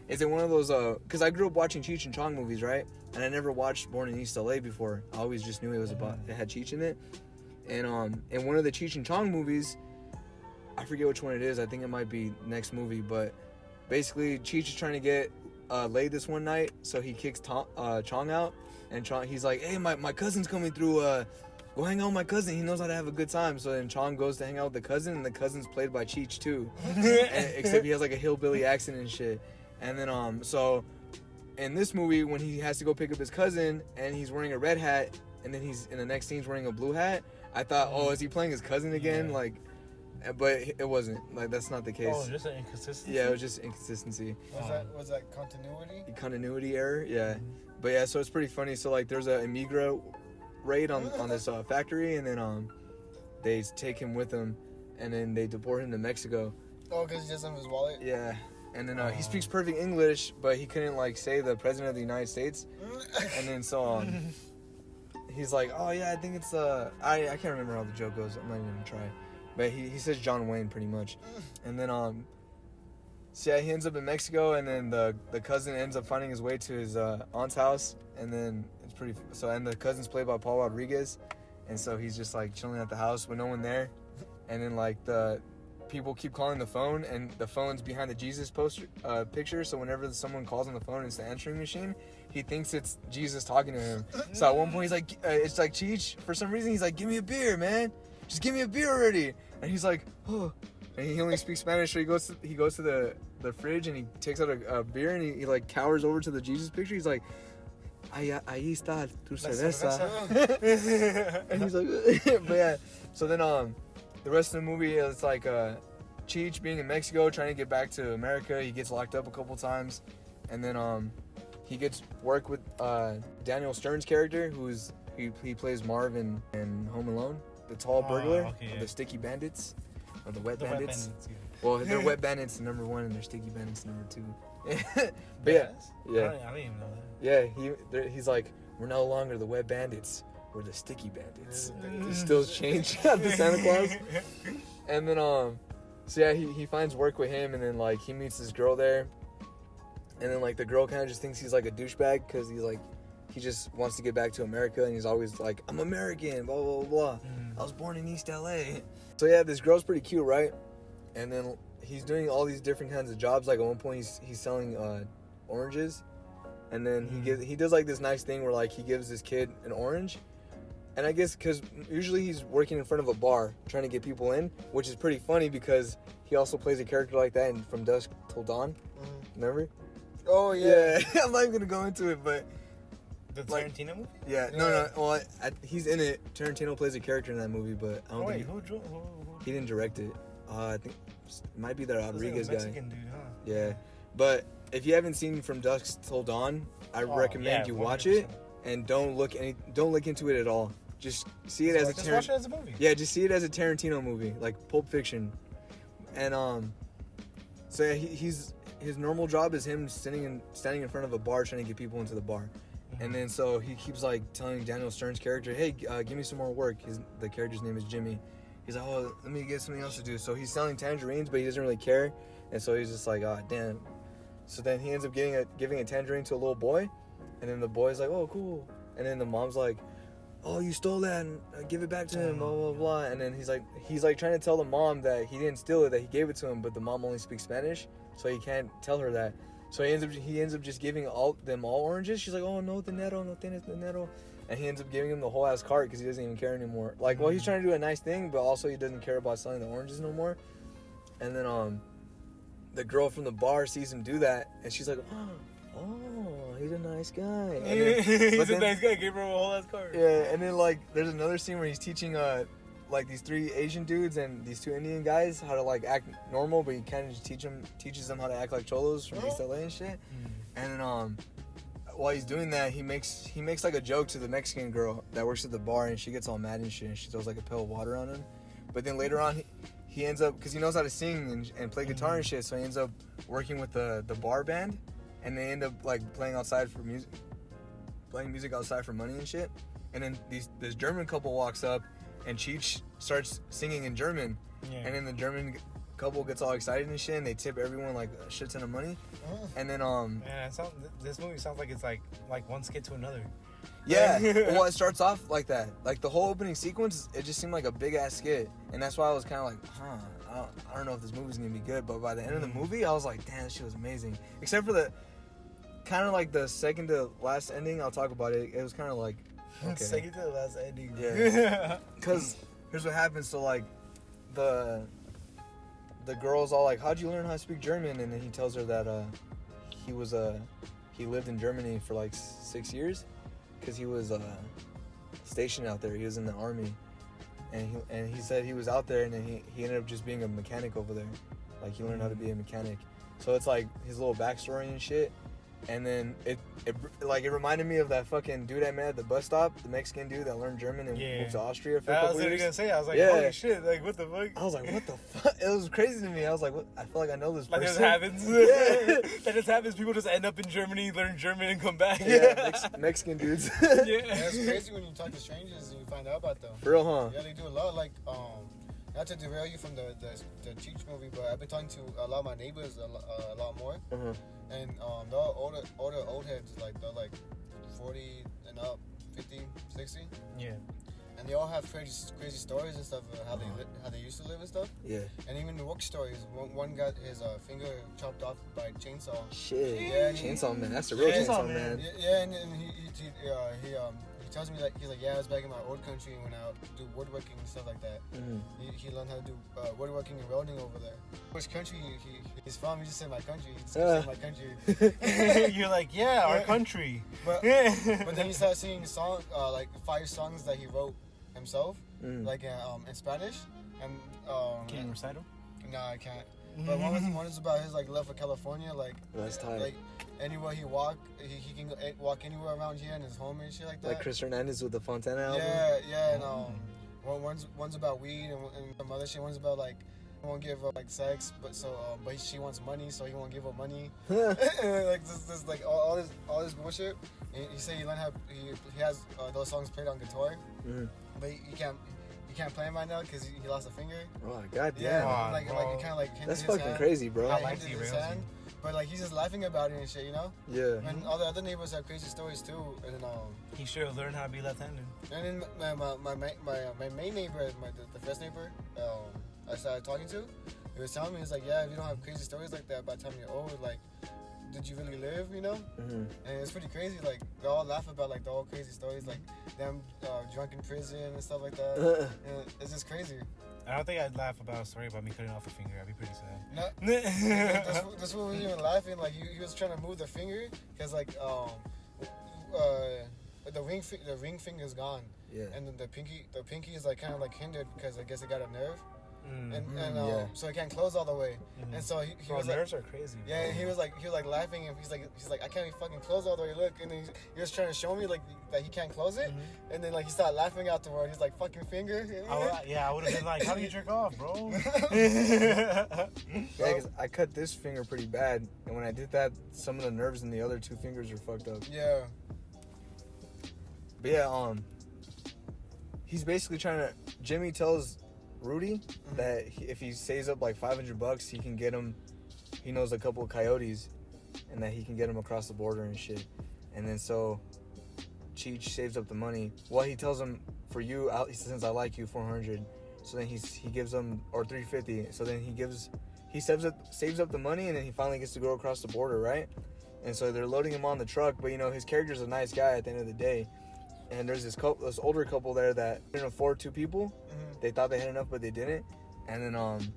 is it one of those, because I grew up watching Cheech and Chong movies, right? And I never watched Born in East L.A. before. I always just knew it had Cheech in it. And in one of the Cheech and Chong movies, I forget which one it is. I think it might be next movie, but basically Cheech is trying to get laid this one night, so he kicks Chong out, and he's like, hey, my cousin's coming through, go hang out with my cousin, he knows how to have a good time. So then Chong goes to hang out with the cousin, and the cousin's played by Cheech too. Except he has like a hillbilly accent and shit. And then so in this movie, when he has to go pick up his cousin and he's wearing a red hat, and then he's in the next scene he's wearing a blue hat, I thought, oh, is he playing his cousin again? Yeah. Like, but it wasn't. Like, that's not the case. Oh, just an inconsistency? Yeah, it was just inconsistency. Was that continuity? Continuity error, yeah. But yeah, so it's pretty funny. So like, there's a Imigra raid on this factory, and then they take him with them, and then they deport him to Mexico. Oh, because he doesn't have his wallet? Yeah. And then he speaks perfect English, but he couldn't like say the president of the United States. And then so he's like, oh yeah, I think it's I can't remember how the joke goes. I'm not even gonna try. But he says John Wayne pretty much. And then so yeah, he ends up in Mexico, and then the cousin ends up finding his way to his aunt's house, and then it's pretty and the cousin's played by Paul Rodriguez, and so he's just like chilling at the house with no one there. And then like the people keep calling the phone, and the phone's behind the Jesus poster picture, so whenever someone calls on the phone, it's the answering machine. He thinks it's Jesus talking to him. So at one point he's like, it's like Cheech, for some reason he's like, give me a beer, man, just give me a beer already. And he's like, oh, and he only speaks Spanish, so he goes to the fridge, and he takes out a beer, and he like cowers over to the Jesus picture. He's like, ahí está tu cerveza. And he's like, but yeah, so then the rest of the movie is like Cheech being in Mexico, trying to get back to America. He gets locked up a couple times, and then he gets work with Daniel Stern's character, he plays Marv in Home Alone, the tall burglar, okay, the sticky bandits, or the wet bandits. Wet bandits, yeah. Well, they're wet bandits number 1, and they're sticky bandits number 2. But yeah. I didn't even know that. Yeah, he's like, we're no longer the wet bandits, we're the sticky bandits. He still changed the Santa Claus. And then so yeah, he finds work with him, and then like he meets this girl there, and then like the girl kind of just thinks he's like a douchebag, because he's like, he just wants to get back to America, and he's always like, I'm American, blah blah blah. I was born in East L.A. So yeah, this girl's pretty cute, right? And then he's doing all these different kinds of jobs. Like at one point he's selling oranges, and then he does like this nice thing where like he gives this kid an orange. And I guess because usually he's working in front of a bar trying to get people in, which is pretty funny because he also plays a character like that in From Dusk Till Dawn. Remember? Oh yeah. I'm not even gonna go into it, but the Tarantino movie? Yeah, no. Well, he's in it. Tarantino plays a character in that movie, but I don't think he didn't direct it. I think it might be the Rodriguez guy. Mexican dude, huh? Yeah, but if you haven't seen From Dusk Till Dawn, I recommend you watch 100%. it and don't look into it at all. Just see it Just watch it as a movie. Yeah, just see it as a Tarantino movie, like Pulp Fiction. And so yeah, his normal job is him standing in front of a bar trying to get people into the bar. And then so he keeps like telling Daniel Stern's character, hey, give me some more work. The character's name is Jimmy. He's like, oh, let me get something else to do. So he's selling tangerines, but he doesn't really care. And so he's just like, oh, damn. So then he ends up giving a tangerine to a little boy. And then the boy's like, oh, cool. And then the mom's like, oh, you stole that, and give it back to him, blah, blah, blah. And then he's like trying to tell the mom that he didn't steal it, that he gave it to him, but the mom only speaks Spanish, so he can't tell her that. So he ends up just giving them all oranges. She's like, oh, no dinero, no tienes dinero. And he ends up giving him the whole ass cart because he doesn't even care anymore. Like, well, he's trying to do a nice thing, but also he doesn't care about selling the oranges no more. And then the girl from the bar sees him do that, and she's like, oh, he's a nice guy. And then, He's a nice guy. Gave her a whole ass cart. Yeah, and then like there's another scene where he's teaching like these 3 Asian dudes and these 2 Indian guys how to like act normal, but he kind of just teaches them how to act like cholos from East L.A. and shit. And then while he's doing that, he makes like a joke to the Mexican girl that works at the bar, and she gets all mad and shit, and she throws like a pail of water on him. But then later on, he ends up, because he knows how to sing and play guitar and shit, so he ends up working with the bar band, and they end up like playing music outside for money and shit. And then this German couple walks up, and Cheech starts singing in German. Yeah. And then the German couple gets all excited and shit, and they tip everyone like a shit ton of money. And then Man, this movie sounds like it's like one skit to another. Yeah, well, it starts off like that. Like the whole opening sequence, it just seemed like a big ass skit, and that's why I was kind of like, I don't know if this movie's gonna be good. But by the end of the movie, I was like, damn, this shit was amazing. Except for the kind of like the second to last ending. I'll talk about it. It was kind of like okay. Second to the last ending. Yeah. Because here's what happens. So like the girl's all like, how'd you learn how to speak German? And then he tells her that he lived in Germany for like 6 years because he was stationed out there. He was in the army, and he said he was out there, and then he ended up just being a mechanic over there. Like he learned how to be a mechanic. So it's like his little backstory and shit. And then it reminded me of that fucking dude I met at the bus stop, the Mexican dude that learned German and moved to Austria for a couple years. I was gonna say, I was like, holy shit, like what the fuck? I was like, what the fuck? It was crazy to me. I was like, what? I feel like I know this person. Like this happens. Yeah. That just happens. People just end up in Germany, learn German, and come back. Yeah, Mexican dudes. Yeah, it's crazy when you talk to strangers and you find out about them. For real, huh? Yeah, they do a lot. Like, not to derail you from the Cheech movie, but I've been talking to a lot of my neighbors a lot more. And they're older old heads, like they're like 40 and up, 50, 60. Yeah. And they all have crazy stories and stuff, how they used to live and stuff. Yeah. And even the work stories. One got his finger chopped off by a chainsaw. Shit. Yeah. Chainsaw man. That's the real chainsaw man. Yeah, and he tells me that he's like, yeah, I was back in my old country and went out to do woodworking and stuff like that. He learned how to do woodworking and welding over there. Which country he's from? He just said my country. He just said my country. You're like, yeah, our country. But then he started singing like 5 songs that he wrote himself, like in Spanish. And can you recite them? No, I can't. But one is about his like love for California, like that's tight. Like anywhere he he can walk anywhere around here in his home and shit like that. Like Chris Hernandez with the Fontana album. Yeah, and one's about weed and some other shit. One's about like he won't give her like sex, but she wants money, so he won't give her money. Like this like all this bullshit. And he said he learned how he has those songs played on guitar, but he can't play him right now because he lost a finger. Oh, goddamn. Yeah, like it kind of like that's fucking crazy, bro. But like he's just laughing about it and shit, you know? Yeah. And all the other neighbors have crazy stories too. And then he should have learned how to be left-handed. And then my main neighbor, the first neighbor, I started talking to, he was telling me, he's like, yeah, if you don't have crazy stories like that by the time you're old, like, did you really live, you know? And it's pretty crazy. Like they all laugh about like the all crazy stories, like them drunk in prison and stuff like that. And it's just crazy. I don't think I'd laugh about a story about me cutting off a finger. I'd be pretty sad. No, this was even laughing. Like he was trying to move the finger because like the ring finger's gone. Yeah. And then the pinky is like kind of like hindered because I guess it got a nerve. So he can't close all the way, and so he was like, nerves are crazy. Yeah, he was like laughing, and he's like, I can't fucking close all the way. Look, and then he was trying to show me like that he can't close it, and then like he started laughing afterward. He's like, fucking finger. I would have been like, how do you jerk off, bro? Yeah, because I cut this finger pretty bad, and when I did that, some of the nerves in the other 2 fingers were fucked up. Yeah. But yeah, he's basically trying to. Jimmy tells Rudy that if he saves up like $500, he can get him. He knows a couple of coyotes, and that he can get him across the border and shit. And then so Cheech saves up the money. Well, he tells him, for you, since I like you, 400. So then he gives him, or 350. So then he saves up the money, and then he finally gets to go across the border, right? And so they're loading him on the truck, but you know his character's a nice guy at the end of the day. And there's this older couple there that didn't afford 2 people. They thought they had enough, but they didn't. And then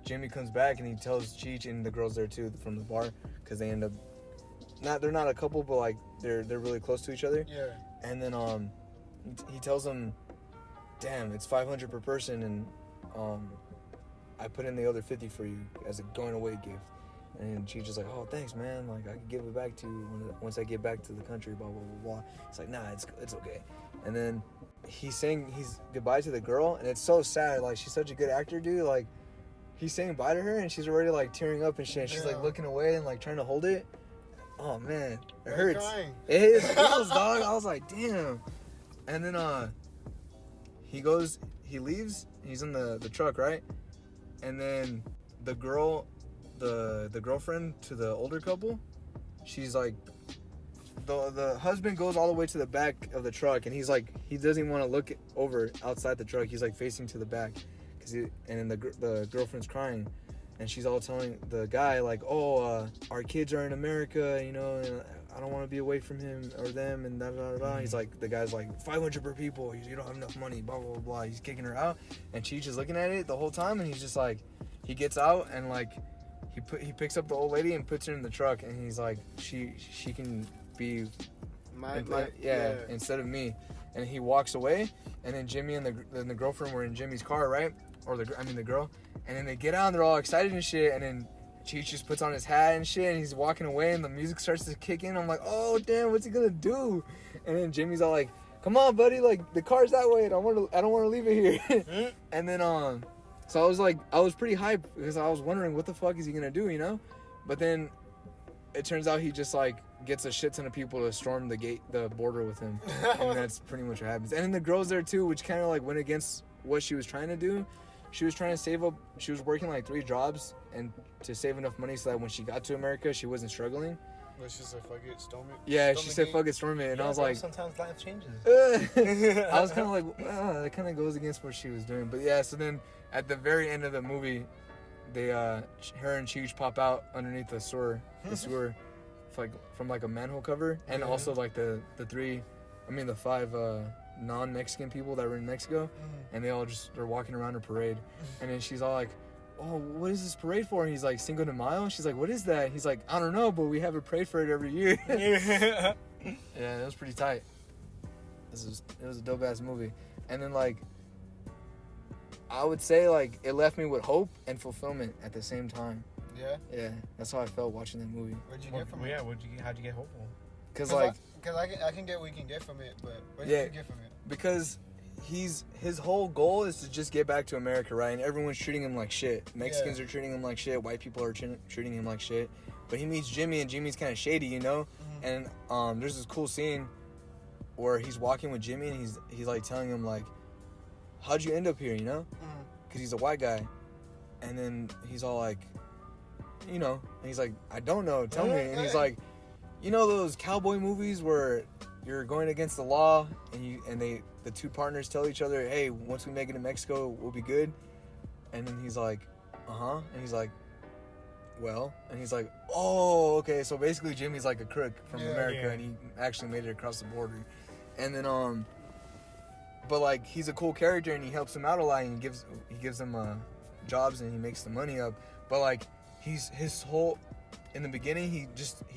Jimmy comes back and he tells Cheech and the girls there too from the bar, because they end up they're not a couple, but like they're really close to each other. Yeah. And then he tells them, damn, it's $500 per person, and I put in the other 50 for you as a going away gift. And Cheech is like, oh, thanks, man. Like, I can give it back to you once I get back to the country, blah, blah, blah, blah. It's like, nah, it's okay. And then he's saying he's goodbye to the girl, and it's so sad. Like, she's such a good actor, dude. Like, he's saying bye to her, and she's already, like, tearing up and shit. She's, like, looking away and, like, trying to hold it. Oh, man. It hurts. It feels, dog. I was like, damn. And then he leaves. He's in the truck, right? And then the girl, the girlfriend to the older couple, she's like, the husband goes all the way to the back of the truck, and he's like, he doesn't want to look over outside the truck. He's like facing to the back, and then the girlfriend's crying, and she's all telling the guy like, oh, our kids are in America, you know, and I don't want to be away from him or them, and da. He's like, the guy's like, 500 per people. You don't have enough money. Blah blah blah. He's kicking her out, and she's just looking at it the whole time, and he's just like, he gets out and like, he picks up the old lady and puts her in the truck, and he's like, she can be instead of me, and he walks away, and then Jimmy and the girlfriend were in Jimmy's car, right? Or the girl, and then they get out and they're all excited and shit, and then Cheech just puts on his hat and shit, and he's walking away, and the music starts to kick in. I'm like, oh damn, what's he gonna do? And then Jimmy's all like, come on buddy, like the car's that way, and I don't want to leave it here. And then so I was pretty hyped because I was wondering what the fuck is he gonna do, you know? But then it turns out he just like gets a shit ton of people to storm the border with him, and that's pretty much what happens. And then the girl's there too, which kind of like went against what she was trying to do. She was trying to save up. She was working like 3 jobs and to save enough money so that when she got to America, she wasn't struggling. But she said, "Fuck it, storm it." Yeah, she said, "Fuck it, storm it," and I was like, sometimes life changes. I was kind of like, that kind of goes against what she was doing. But yeah, so then at the very end of the movie, they her and Cheech pop out underneath the sewer, from like a manhole cover, and also like the 5 non-Mexican people that were in Mexico, and they're walking around a parade, and then she's all like, oh, what is this parade for? And he's like, Cinco de Mayo. She's like, what is that? He's like, I don't know, but we have a parade for it every year. Yeah, it was pretty tight. It was a dope ass movie. And then like, I would say like it left me with hope and fulfillment at the same time. Yeah, that's how I felt watching that movie. What'd you get from it? Yeah, how'd you get hopeful? Because I can get what we can get from it, but what did you get from it? Because his whole goal is to just get back to America, right? And everyone's treating him like shit. Mexicans are treating him like shit. White people are treating him like shit. But he meets Jimmy, and Jimmy's kind of shady, you know? And there's this cool scene where he's walking with Jimmy, and he's like telling him like, how'd you end up here, you know? Because he's a white guy. And then he's all like, you know, and he's like, I don't know, tell me. And he's like, you know those cowboy movies where you're going against the law, and the 2 partners tell each other, hey, once we make it to Mexico, we'll be good? And then he's like, and he's like, well, and he's like, oh, okay, so basically Jimmy's like a crook from America, and he actually made it across the border. And then but like, he's a cool character, and he helps him out a lot, and he gives them jobs, and he makes the money up. But like, his whole, in the beginning, he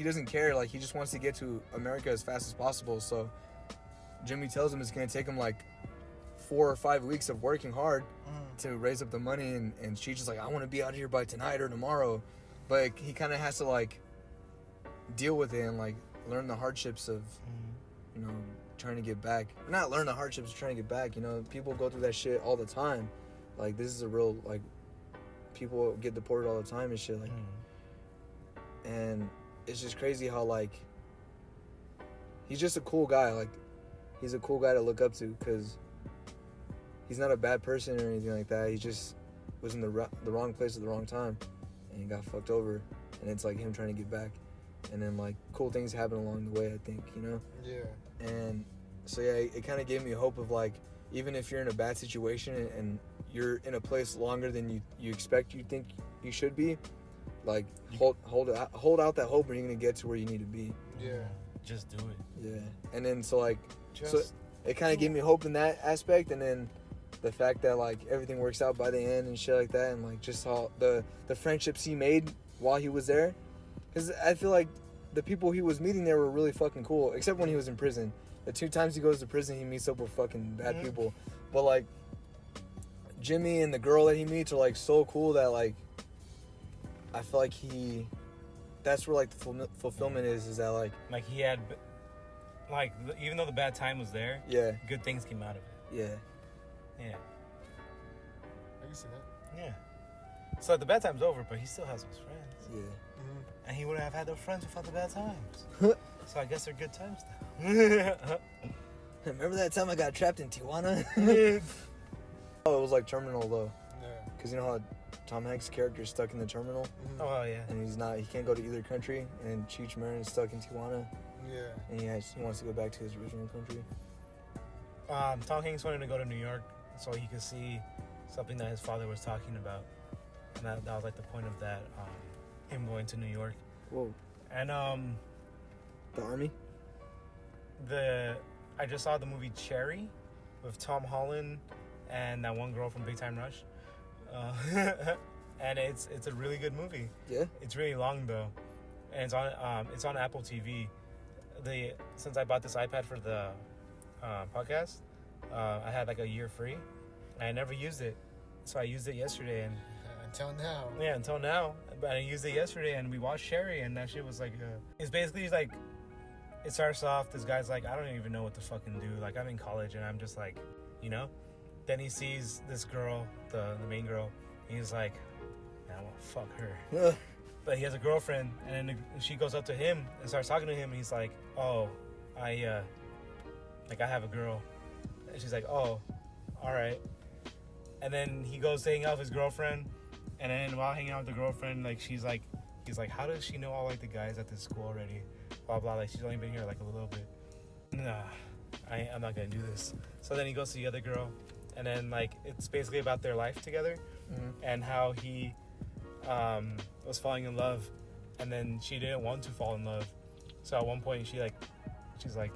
doesn't care. Like, he just wants to get to America as fast as possible. So Jimmy tells him it's gonna take him like 4 or 5 weeks of working hard to raise up the money, and she's just like, I want to be out here by tonight or tomorrow. But he kind of has to like deal with it and like learn the hardships of you know, trying to get back. Not learn the hardships of trying to get back, you know. People go through that shit all the time. Like, this is a real, like, people get deported all the time and shit, like, and it's just crazy how, like, he's just a cool guy. Like, he's a cool guy to look up to, because he's not a bad person or anything like that. He just was in the wrong place at the wrong time, and he got fucked over, and it's like him trying to get back. And then, like, cool things happen along the way, I think, you know? Yeah. And so, yeah, it kind of gave me hope of, like, even if you're in a bad situation and you're in a place longer than you think you should be, like, hold out that hope, and you're going to get to where you need to be. Yeah. Just do it. Yeah. And then, so, like, so it kind of gave me hope in that aspect, and then the fact that, like, everything works out by the end and shit like that, and, like, just how the friendships he made while he was there. Because I feel like the people he was meeting there were really fucking cool, except when he was in prison. The 2 times he goes to prison, he meets up with fucking bad people. But, like, Jimmy and the girl that he meets are, like, so cool that, like, I feel like that's where, like, the fulfillment is that, like... Like, he had, like, even though the bad time was there, good things came out of it. Yeah. I can see that. Yeah. So the bad time's over, but he still has his friends. Yeah. And he wouldn't have had those friends without the bad times. So I guess they're good times now. Remember that time I got trapped in Tijuana? Oh, it was like terminal though. Yeah. Because you know how Tom Hanks' character is stuck in the terminal. Oh yeah. And he can't go to either country. And Cheech Marin is stuck in Tijuana. Yeah. And he wants to go back to his original country. Tom Hanks wanted to go to New York so he could see something that his father was talking about. And that was like the point of that, him going to New York. Whoa. And the army? I just saw the movie Cherry with Tom Holland and that one girl from Big Time Rush. And it's a really good movie. Yeah. It's really long though. And it's on Apple TV. Since I bought this iPad for the podcast, I had like a year free. I never used it. So I used it yesterday and until now. Yeah, until now. But I used it yesterday and we watched Cherry and that shit was like it's basically like it starts off, this guy's like, I don't even know what to fucking do. Like I'm in college and I'm just like, you know? Then he sees this girl, the main girl, and he's like, man, I want to fuck her. But he has a girlfriend, and then she goes up to him and starts talking to him, and he's like, oh, I have a girl. And she's like, oh, all right. And then he goes to hang out with his girlfriend, and then while hanging out with the girlfriend, like, he's like, how does she know all, like, the guys at this school already? Blah, blah, like, she's only been here, like, a little bit. Nah, I'm not gonna do this. So then he goes to the other girl, and then, like, it's basically about their life together, and how he was falling in love, and then she didn't want to fall in love. So at one point she's like,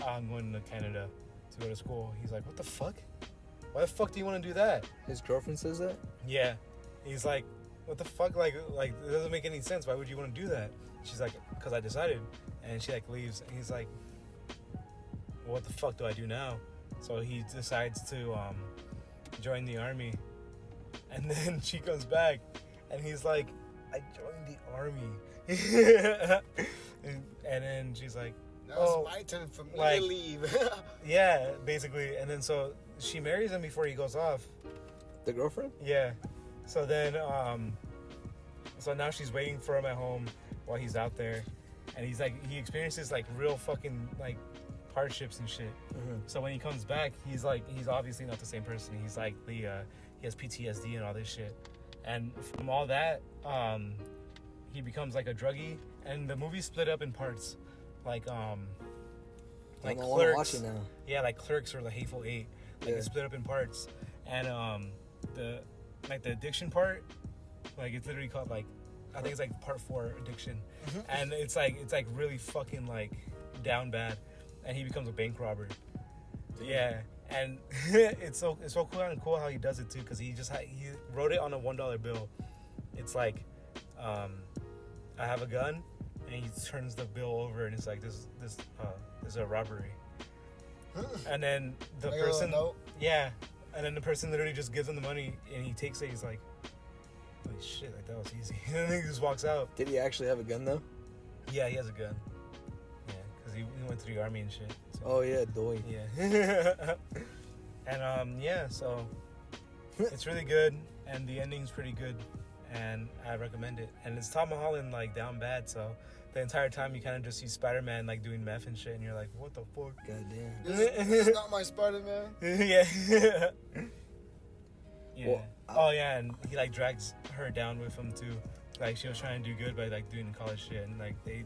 I'm going to Canada to go to school. He's like, what the fuck? Why the fuck do you want to do that? His girlfriend says that? Yeah. He's like, what the fuck? Like it doesn't make any sense. Why would you want to do that? She's like, because I decided. And she like leaves, and he's like, well, what the fuck do I do now? So he decides to join the army, and then she comes back and he's like, I joined the army. and then she's like, that was my turn for me to leave. Yeah, basically. And then so she marries him before he goes off. The girlfriend? Yeah. So then so now she's waiting for him at home while he's out there, and he's like, he experiences like real fucking like hardships and shit. So when he comes back, he's obviously not the same person. He's like he has PTSD and all this shit. And from all that, he becomes like a druggie, and the movie split up in parts, like Clerks. Watch it now. Yeah, like Clerks or The Hateful Eight. Like it's split up in parts, and the addiction part, like it's literally called like, I think it's like part 4, addiction, and it's like really fucking like down bad, and he becomes a bank robber. Yeah. And it's so cool how he does it too, because he wrote it on a $1 bill. It's like, I have a gun, and he turns the bill over, and it's like this is a robbery. And then the person, and then the person literally just gives him the money, and he takes it. He's like, holy shit, like that was easy. And then he just walks out. Did he actually have a gun though? Yeah, he has a gun. Yeah, because he went to the army and shit. So. Oh yeah, doy. Yeah. And so it's really good, and the ending's pretty good, and I recommend it. And it's Tom Holland like down bad, so the entire time you kind of just see Spider-Man like doing meth and shit, and you're like, what the fuck? Goddamn. This is not my Spider-Man. Yeah. Yeah. Well, and he like drags her down with him too. Like she was trying to do good by like doing college shit, and like they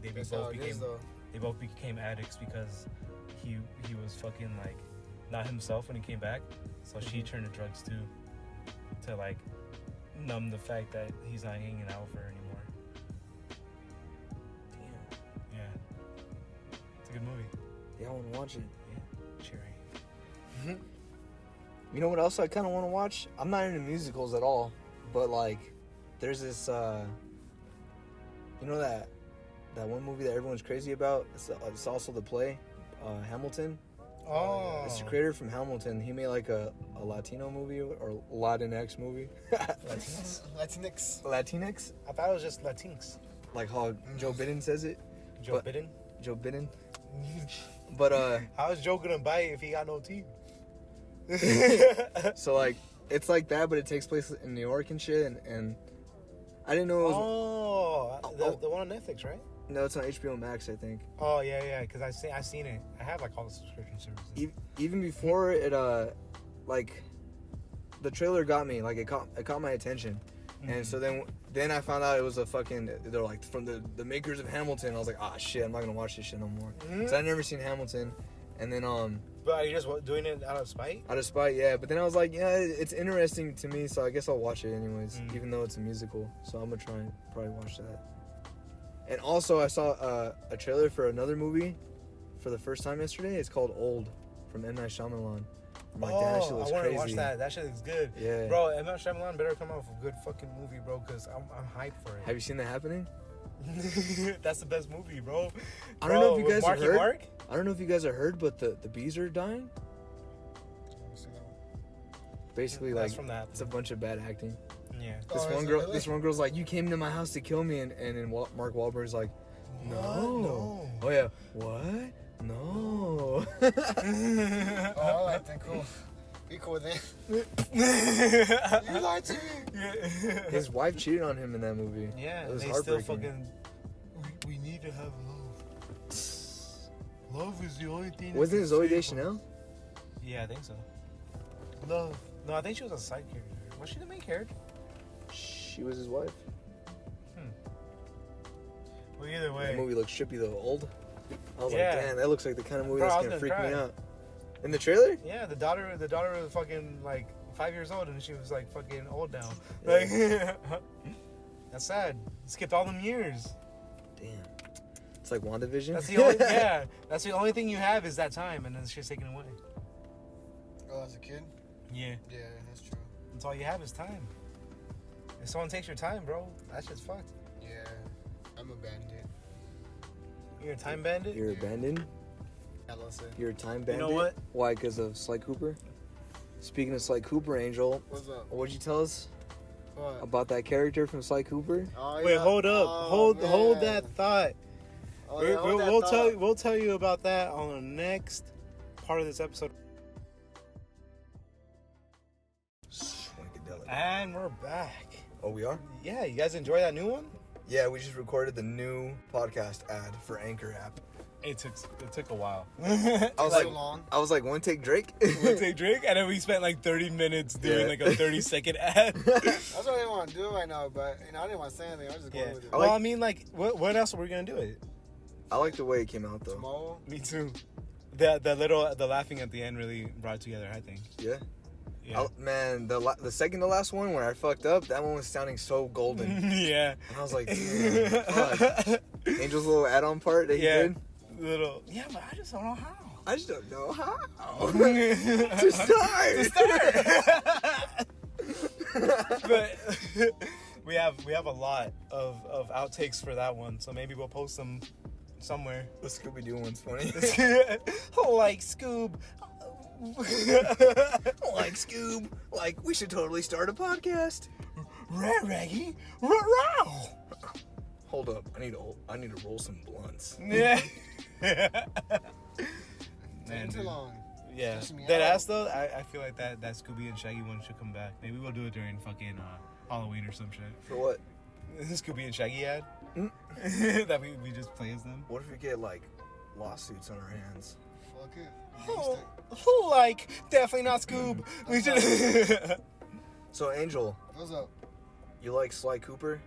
both became addicts because he was fucking like not himself when he came back. So she turned to drugs too, to like numb the fact that he's not hanging out with her anymore. Damn. Yeah. It's a good movie. Yeah, I want to watch it. Yeah. Cherry. You know what else I kind of want to watch? I'm not into musicals at all, but like, there's this, you know that one movie that everyone's crazy about? It's also the play, Hamilton. Oh. It's the creator from Hamilton. He made like a Latino movie or Latinx movie. Latinx. Latinx? I thought it was just Latinx. Like how Joe Biden says it. Joe Biden? Joe Biden. But how is Joe gonna bite if he got no teeth? So like it's like that, but it takes place in New York and shit, and I didn't know it was the one on Netflix, right? No, it's on HBO Max, I think. Oh yeah, because I seen it. I have like all the subscription services. Even before it, like the trailer got me, like it caught my attention, And so then I found out it was a fucking, they're like from the makers of Hamilton. I was like, ah, shit, I'm not gonna watch this shit no more. Cause I'd never seen Hamilton. And then But are you just doing it out of spite? Out of spite, yeah. But then I was like, yeah, it's interesting to me, so I guess I'll watch it anyways, even though it's a musical. So I'm gonna try and probably watch that. And also, I saw a trailer for another movie for the first time yesterday. It's called Old from M. Night Shyamalan. I'm like, damn, that shit looks I want crazy. to watch that. That shit looks good. Yeah. Bro, M. Night Shyamalan better come out with a good fucking movie, bro, because I'm hyped for it. Have you seen that happening? That's the best movie, bro. I don't know if you guys have heard. Mark? I don't know if you guys have heard, but the bees are dying. Basically, That's like from that. it's a bunch of bad acting. Yeah. This one girl's like, you came to my house to kill me, and then Mark Wahlberg's like, no. Oh yeah, what? No. Oh, I think cool. Be cool then. You lied to me. His wife cheated on him in that movie. Yeah, it was they heartbreaking. still fucking. We need to have love. Love is the only thing. Wasn't it Zooey Deschanel? Yeah, I think so. Love. No, I think she was a side character. Was she the main character? She was his wife. Well, either way. That movie looked trippy though, old. I was Yeah. like, damn, that looks like the kind of movie Bro, I that's was gonna gonna freak me cry. out. In the trailer? Yeah, the daughter was fucking like 5 years old and she was like fucking old now. Yeah. Like, that's sad. Skipped all them years. Damn. It's like WandaVision. That's the only that's the only thing you have is that time, and then shit's taken away. Oh, as a kid? Yeah. Yeah, that's true. That's all you have is time. If someone takes your time, bro, that shit's fucked. Yeah. I'm a bandit. You're a time bandit? You're abandoned? I love it. You're a time bandit? You know what? Why? Because of Sly Cooper? Speaking of Sly Cooper, Angel, What's up? what'd you tell us What? about that character from Sly Cooper? Oh, Wait, yeah. hold up. Oh, hold man. that thought. Oh, yeah, hold that We'll thought. tell you about that on the next part of this episode. Swankadelic. And we're back. Oh, we are? Yeah, you guys enjoy that new one? Yeah, we just recorded the new podcast ad for Anchor app. It took a while. I was So like, long. one take Drake. We'll take drink, and then we spent like 30 minutes doing Yeah. like a 30-second ad. That's what I didn't want to do right now, but I didn't want to say anything. I was just going Yeah. with it. Well, I mean, like, what else were we gonna do it? I like the way it came out though. Tomorrow. Me too. The laughing at the end really brought it together, I think. Yeah. Yeah. Man, the second to last one where I fucked up, that one was sounding so golden. Yeah. And I was like, damn, fuck. Angel's little add-on part that he Yeah. did. Little. Yeah, but I just don't know how. I just don't know how to start. But we have a lot of outtakes for that one, so maybe we'll post them somewhere. The Scooby-Doo one's funny. Like Scoob. Like Scoob. Like, we should totally start a podcast. Raggy. Row. Hold up, I need to roll some blunts. Yeah. Taking too dude. long. Yeah. Stressing me That out. ass though, I feel like that Scooby and Shaggy one should come back. Maybe we'll do it during fucking Halloween or some shit. For what? Scooby and Shaggy ad. That we just play as them. What if we get, like, lawsuits on our hands? Fuck it. Who like definitely not Scoob. We should. So, Angel, What's up? you like Sly Cooper?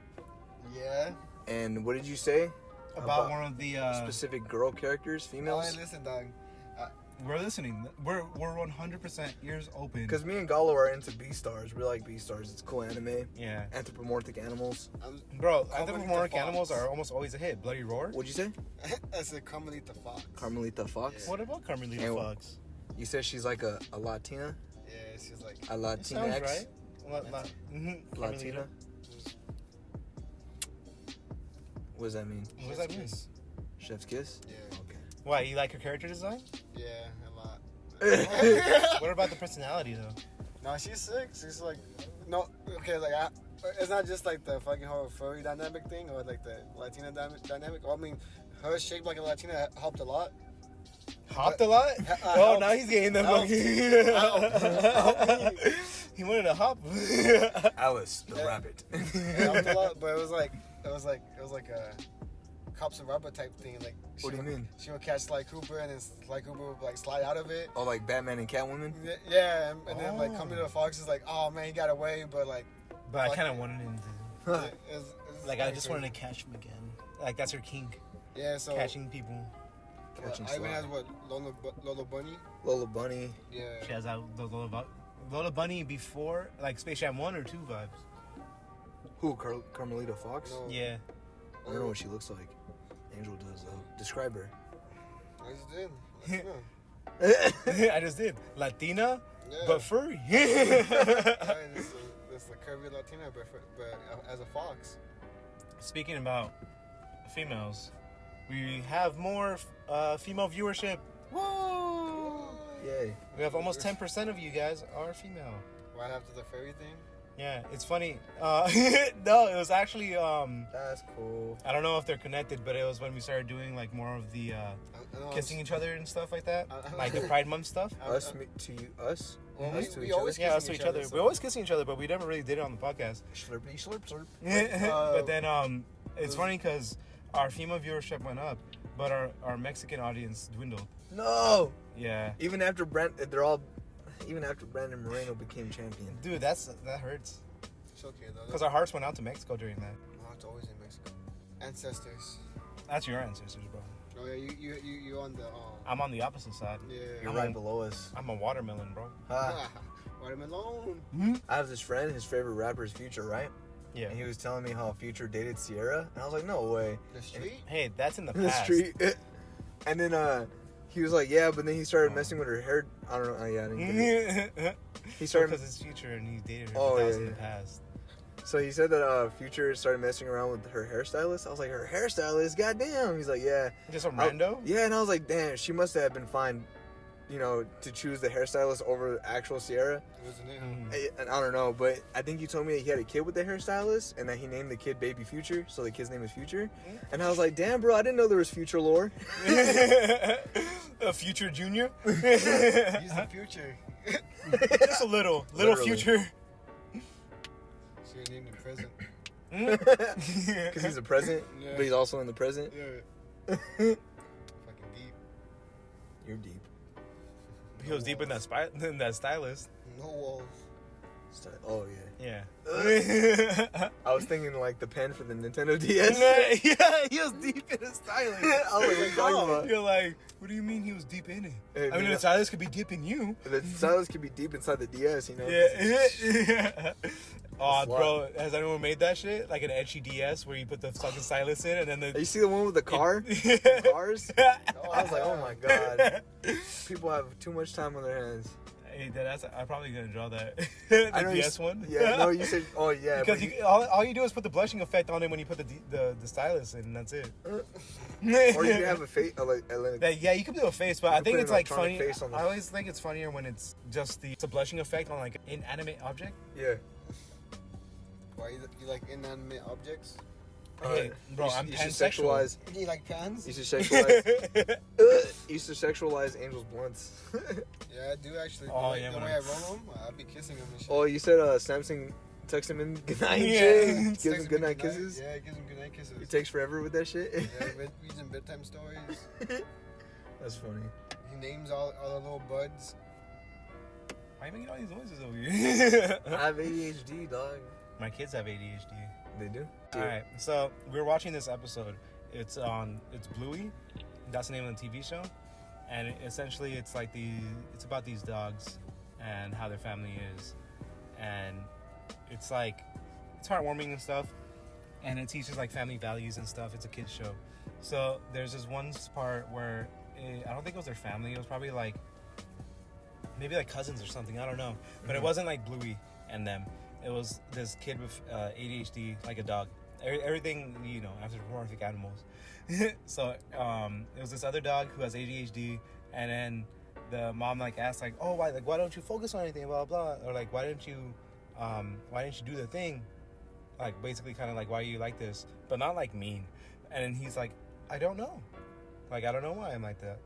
Yeah. And what did you say? About one of the Specific girl characters, Oh, females? hey, listen, dog. we're listening. We're 100% ears open. Because me and Galo are into Beastars. We like Beastars. It's cool anime. Yeah. Anthropomorphic animals. Bro, Carmelita anthropomorphic Fox. animals are almost always a hit. Bloody Roar. What'd you say? I said Carmelita Fox. Carmelita Fox? What about Carmelita And- Fox? You said she's like a Latina? Yeah, she's like. A That sounds Latinx? right. Latina? What does that mean? What does that mean? Chef's kiss? Yeah. Okay. Why, you like her character design? Yeah, a lot. What about the personality though? No, she's sick. She's like, no, okay, like, it's not just like the fucking whole furry dynamic thing or like the Latina dynamic. Well, I mean, her shape like a Latina helped a lot. Hopped a lot? Oh, helped. now he's getting them. Helped. He wanted to hop. Alice, the Yeah. rabbit. It helped a lot, but it was like a cops and rubber type thing. Like, What do you mean? She would catch Sly Cooper, and then Sly Cooper would like slide out of it. Oh, like Batman and Catwoman? Yeah, and then like Carmelita Fox is like, oh man, he got away, but like But I kind of wanted him to. It's I just wanted to catch him again. Like, that's her kink. Yeah, so Catching people. Ivan has what? Lola Bunny? Lola Bunny. Yeah. She has that Lola Bunny before, like, Space Jam 1 or 2 vibes. Who? Carmelita Fox? No. Yeah. I don't know what she looks like. Angel does, though. Describe her. I just did. I just did. Latina, Yeah. but furry. It's the curvy Latina, but as a fox. Speaking about females, we have more female viewership. Woo! Yay. We have almost 10% of you guys are female. Right after the fairy thing? Yeah, it's funny. No, it was actually That's cool. I don't know if they're connected, but it was when we started doing like more of the kissing each other and stuff like that, like the Pride Month stuff. Us to you, us? Well, us to we each always other? Yeah, us to each other. so- We're always kissing each other, but we never really did it on the podcast. Slurpy, slurp, slurp. But then it's funny because our female viewership went up, but our Mexican audience dwindled. No! Yeah. Even after Brandon Moreno became champion. Dude, that hurts. It's okay, though. Because our hearts went out to Mexico during that. Oh, it's always in Mexico. Ancestors. That's your ancestors, bro. Oh, yeah, you on the... I'm on the opposite side. yeah. You're right below us. I'm a watermelon, bro. Watermelon. I have this friend, his favorite rapper is Future, right? Yeah. And he was telling me how Future dated Sierra. And I was like, no way. The street? Hey, that's in the In the past. street. And then he was like, yeah, but then he started messing with her hair. I don't know. Yeah, I didn't get it. He started... Because it's Future and he dated her. Oh, that was yeah, in the yeah. past. So he said that Future started messing around with her hairstylist. I was like, her hairstylist? Goddamn. He's like, yeah. Just a rando? Yeah, and I was like, damn, she must have been fine, to choose the hairstylist over actual Sierra. Wasn't it? Mhm. And I don't know, but I think he told me that he had a kid with the hairstylist and that he named the kid Baby Future, so the kid's name is Future. And I was like, damn, bro, I didn't know there was Future lore. A Future Junior? He's the future. Just a little Literally. Future. So you're named in present. Because he's a present, Yeah. but he's also in the present. Yeah. Fucking deep. You're deep. He was deep in that stylist. No walls. Oh, Yeah. yeah. I was thinking like the pen for the Nintendo DS. Yeah, he was deep in the stylist. I was like, what are you talking about? You're like, what do you mean he was deep in it? Hey, I mean, dude, the stylist could be deep in you. The stylist could be deep inside the DS, Yeah. Oh, That's bro, has anyone made that shit? Like an etchy DS where you put the fucking stylus in and then You see the one with the car? Yeah. Cars? I was like, oh my god. People have too much time on their hands. Hey, I'm probably gonna draw that. The I know DS one. Yeah, no, you said, oh yeah. Because but all you do is put the blushing effect on it when you put the stylus in, and that's it. or you can have a face, Yeah, you can do a face, but I can think put it's an like electronic funny. face on the- I always think it's funnier when it's just the blushing effect on like an inanimate object. yeah. Why you like inanimate objects? Hey, bro, you should- I'm you should pansexual. sexualize. You like pans? You should sexualize. You should sexualize Angel's blunts. Yeah, I do actually. Oh, the yeah, way man. I roll them, I'll be kissing them and shit. Oh, you said Samsung texts him in goodnight and Yeah. shit. Text Gives him me goodnight kisses. Yeah, gives him goodnight kisses. He takes forever with that shit. Yeah, reads him bedtime stories. That's funny. He names all the little buds. Why are you making all these noises over here? I have ADHD, dog. My kids have ADHD. They do? All right, so we're watching this episode. It's Bluey. That's the name of the TV show, and essentially it's about these dogs and how their family is, and it's heartwarming and stuff, and it teaches like family values and stuff. It's a kids show, so there's this one part where I don't think it was their family. It was probably maybe like cousins or something. I don't know, but it wasn't like Bluey and them. It was this kid with ADHD, like a dog. Everything, anthropomorphic animals. So it was this other dog who has ADHD, and then the mom asked oh why don't you focus on anything, blah blah, or why didn't you do the thing, basically kind of why are you like this, but not mean. And then he's like, I don't know, I don't know why I'm like that.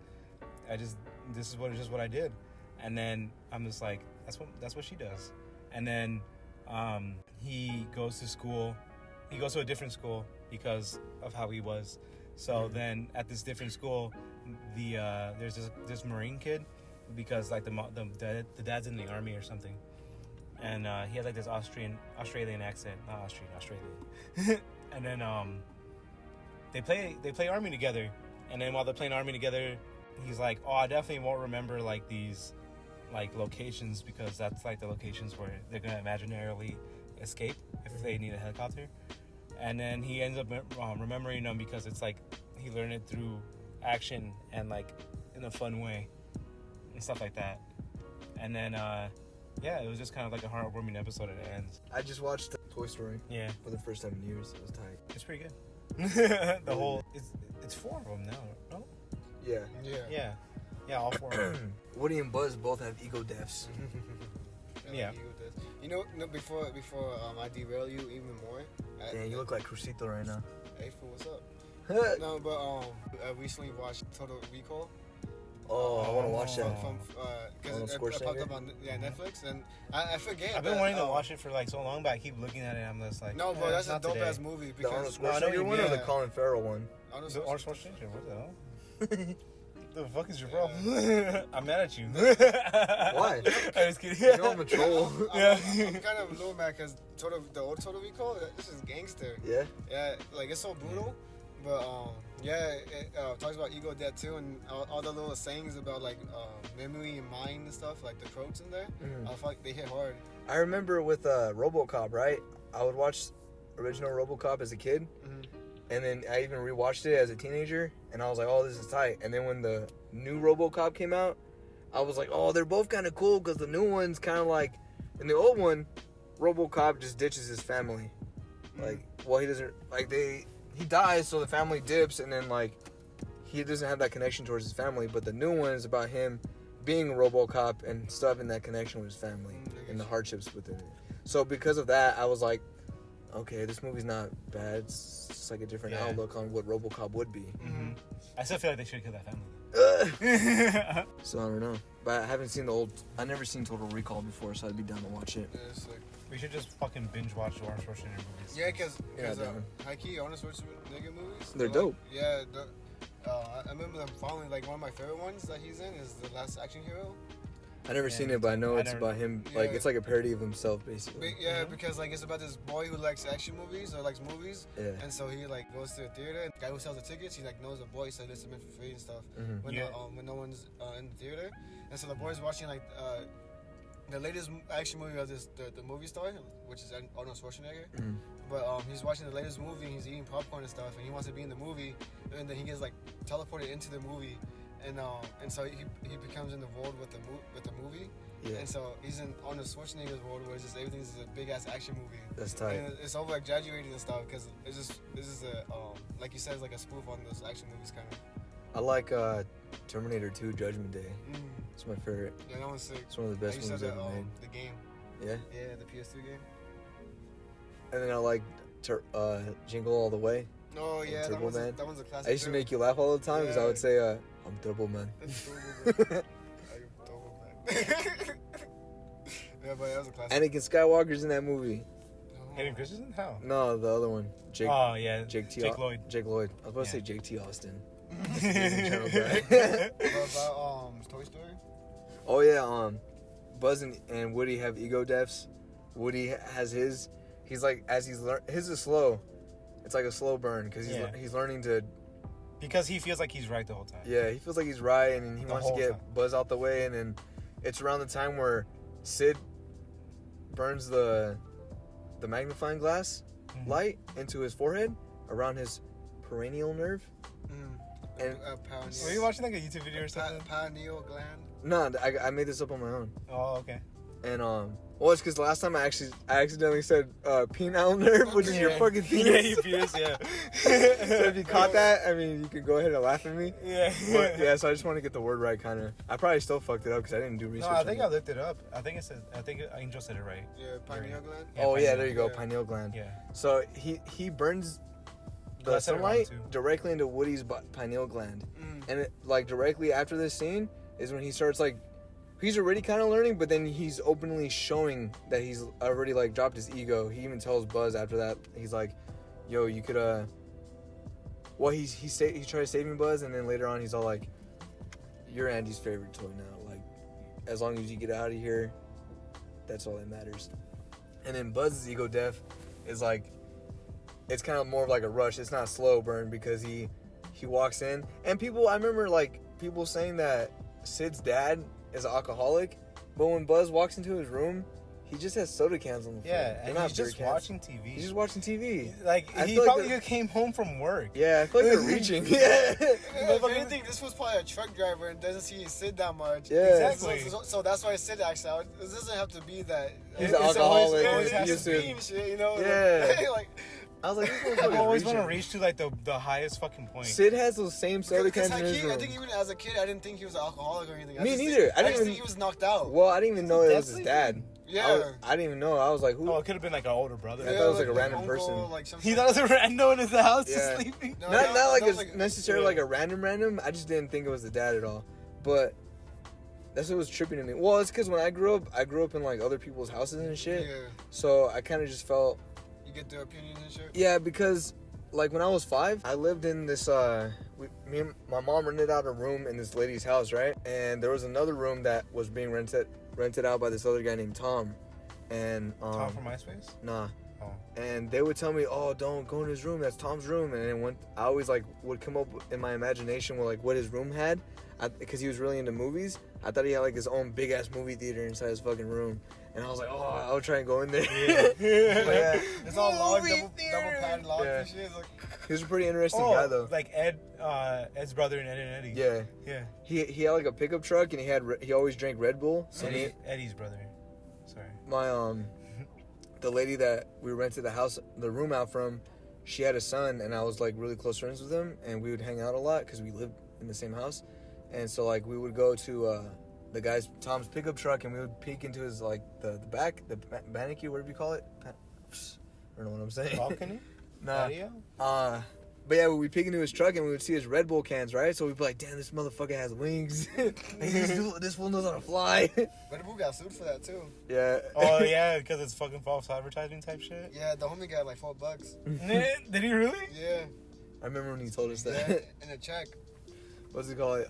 This is just what I did. And then I'm just like, that's what she does. And then he goes to school. He goes to a different school because of how he was. So then at this different school, there's this Marine kid, because the dad's in the army or something. and he had like this Australian accent, not Australian. And then they play army together, and then while they're playing army together, he's like, oh, I definitely won't remember like these like locations because that's like the locations where they're gonna imaginarily escape if they need a helicopter. And then he ends up remembering them because it's like he learned it through action and like in a fun way and stuff like that. And then yeah, it was just kind of like a heartwarming episode at the end. I just watched Toy Story. Yeah, for the first time in years. It was tight. it's pretty good. The whole it's 4 of them now. No? Yeah. Yeah, all 4 of them. Woody and Buzz both have ego deaths. Yeah. You know, before I derail you even more. Damn, you look like Crucito right now. Hey, fool, what's up? No, but I recently watched Total Recall. Oh, I want to watch that. Because it popped up on Netflix, and I forget. I've been wanting to watch it for like so long, but I keep looking at it and I'm just like, no, bro, that's a dope ass movie. The Arnold Because Schwarzenegger one or the Colin Farrell one? Arnold the Arnold Schwarzenegger, what the hell? The fuck is your problem? I'm mad at you. Why? I'm just kidding. You know I'm a troll. I'm kind of a little mad because the old Total Recall, this is gangster. Yeah? Yeah, like it's so brutal. But yeah, it talks about ego death too, and all the little sayings about like memory and mind and stuff, like the quotes in there. I feel like they hit hard. I remember with RoboCop, right? I would watch original RoboCop as a kid. And then I even rewatched it as a teenager, and I was like, oh, this is tight. And then when the new RoboCop came out, I was like, oh, they're both kind of cool, because the new one's kind of like, in the old one, RoboCop just ditches his family. Like, well, he doesn't, like, he dies, so the family dips, and then, like, he doesn't have that connection towards his family. But the new one is about him being a RoboCop and still having that connection with his family and the hardships within it. So because of that, I was like, okay, this movie's not bad. It's just like a different outlook on what RoboCop would be. I still feel like they should kill that family. So I don't know. But I haven't seen I've never seen Total Recall before, so I'd be down to watch it. Yeah, it's like, We should just fucking binge watch the Arnold Schwarzenegger movies. yeah, because high-key, Arnold Schwarzenegger movies. They're dope. Yeah, I remember them following. Like one of my favorite ones that he's in is The Last Action Hero. I never seen it, but I know it's about him. Like it's like a parody of himself, basically. Yeah, because like it's about this boy who likes action movies or likes movies, Yeah. and so he like goes to a theater. And the guy who sells the tickets, he like knows the boy, so lets him in for free and stuff when no one's in the theater. And so the boy's watching like the latest action movie of the movie star, which is Arnold Schwarzenegger. But he's watching the latest movie, and he's eating popcorn and stuff, and he wants to be in the movie, and then he gets like teleported into the movie. And so he becomes in the world with the movie, and so he's in Arnold Schwarzenegger's world where it's just everything's a big ass action movie. That's tight. And it's over exaggerated and stuff because it's just a like you said, it's like a spoof on those action movies kind of. I like Terminator 2 Judgment Day. It's my favorite. Yeah, that one's sick. It's one of the best movies ever made. The game. Yeah. Yeah, the PS2 game. And then I like Jingle All the Way. Oh yeah, that one's a classic. I used to make you laugh all the time because I would say, "I'm Turbo Man." Yeah, but that was a classic. Anakin Skywalker's in that movie. Hayden Christensen? How? No, the other one. Jake. Oh yeah, Jake Lloyd. Jake Lloyd. I was about to say Jake T. Austin. What about Toy Story? Oh yeah, Buzz and Woody have ego deaths. Woody has his. He's like his is slow. It's like a slow burn because he's learning to. Because he feels like he's right the whole time. Yeah, he feels like he's right, and he wants to get Buzz out the way, and then it's around the time where Sid burns the magnifying glass light into his forehead around his perineal nerve. And were you watching like a YouTube video or something? Pineal gland. No, I made this up on my own. Oh, okay. And well, it's because last time I accidentally said penile nerve, which is your fucking penis. Yeah, your penis. Yeah. So if you caught that, I mean, you could go ahead and laugh at me. Yeah. But yeah, so I just want to get the word right, kind of. I probably still fucked it up because I didn't do research. No, I think I looked it up. I think Angel said it right. Yeah, pineal gland. Yeah, oh yeah, there you go, pineal gland. Yeah. So he burns the sunlight directly into Woody's pineal gland, and it, like directly after this scene is when he starts like. He's already kind of learning, but then he's openly showing that he's already like dropped his ego. He even tells Buzz after that, he's like, "Yo, you could Well, he tries saving Buzz, and then later on he's all like, "You're Andy's favorite toy now. Like, as long as you get out of here, that's all that matters. And then Buzz's ego death is like, it's kind of more of like a rush. It's not a slow burn because he walks in. And I remember like people saying that Sid's dad is an alcoholic, but when Buzz walks into his room, he just has soda cans on the floor. Yeah, and he's just watching TV. He's just watching TV. Like, he probably came home from work. Yeah, I feel like they're reaching. Yeah. If anything, this was probably a truck driver and doesn't see Sid that much. Yeah. Exactly. So that's why Sid acts out. It doesn't have to be that. He's an alcoholic. It always He has used to to- be and shit, you know? Yeah. Like, I was like, this I motherfucker's always want to reaching. reach to like the highest fucking point. Sid has those same soda because cans in his room. I think even as a kid, I didn't think he was an alcoholic or anything. Me neither. I just think he was knocked out. Well, I didn't even know it was his dad. Yeah. I didn't even know. I was like, who? Oh, it could have been like an older brother. I thought it was like a random uncle, person. Like some He thought it was a rando in his house Yeah. just sleeping. No, not like that a, was necessarily like a random. I just didn't think it was the dad at all. But that's what was tripping to me. Well, it's because when I grew up in like other people's houses and shit. Yeah. So I kind of just felt. You get their opinions and shit? Yeah, because like when I was 5, I lived in this. Me and my mom rented out a room in this lady's house, right? And there was another room that was being rented out by this other guy named Tom. And Tom from MySpace? Nah. Oh. And they would tell me, "Oh, don't go in his room. That's Tom's room." And then I always like would come up in my imagination with like what his room had, because he was really into movies. I thought he had like his own big ass movie theater inside his fucking room. And I was like, "Oh, I'll try and go in there." Yeah. It's all locked, Movie double theater. padded locked Yeah. and shit. It's like, He was a pretty interesting guy though. Like Ed's brother in Ed and Eddie. Yeah. Yeah. He had like a pickup truck and he always drank Red Bull. So Eddie's brother. Sorry. my the lady that we rented the room out from, she had a son, and I was like really close friends with him, and we would hang out a lot because we lived in the same house. And so like we would go to the guy's Tom's pickup truck, and we would peek into his like the back, the bannicky, whatever you call it. I don't know what I'm saying. Balcony? Nah. Patio? But yeah, we'd peek into his truck and we would see his Red Bull cans, right? So we'd be like, "Damn, this motherfucker has wings. This fool knows how to fly." Red Bull got sued for that too. Yeah. Oh, yeah, because it's fucking false advertising type shit? Yeah, the homie got like $4. Did he really? Yeah. I remember when he told us Yeah, that. in a check. What's it called?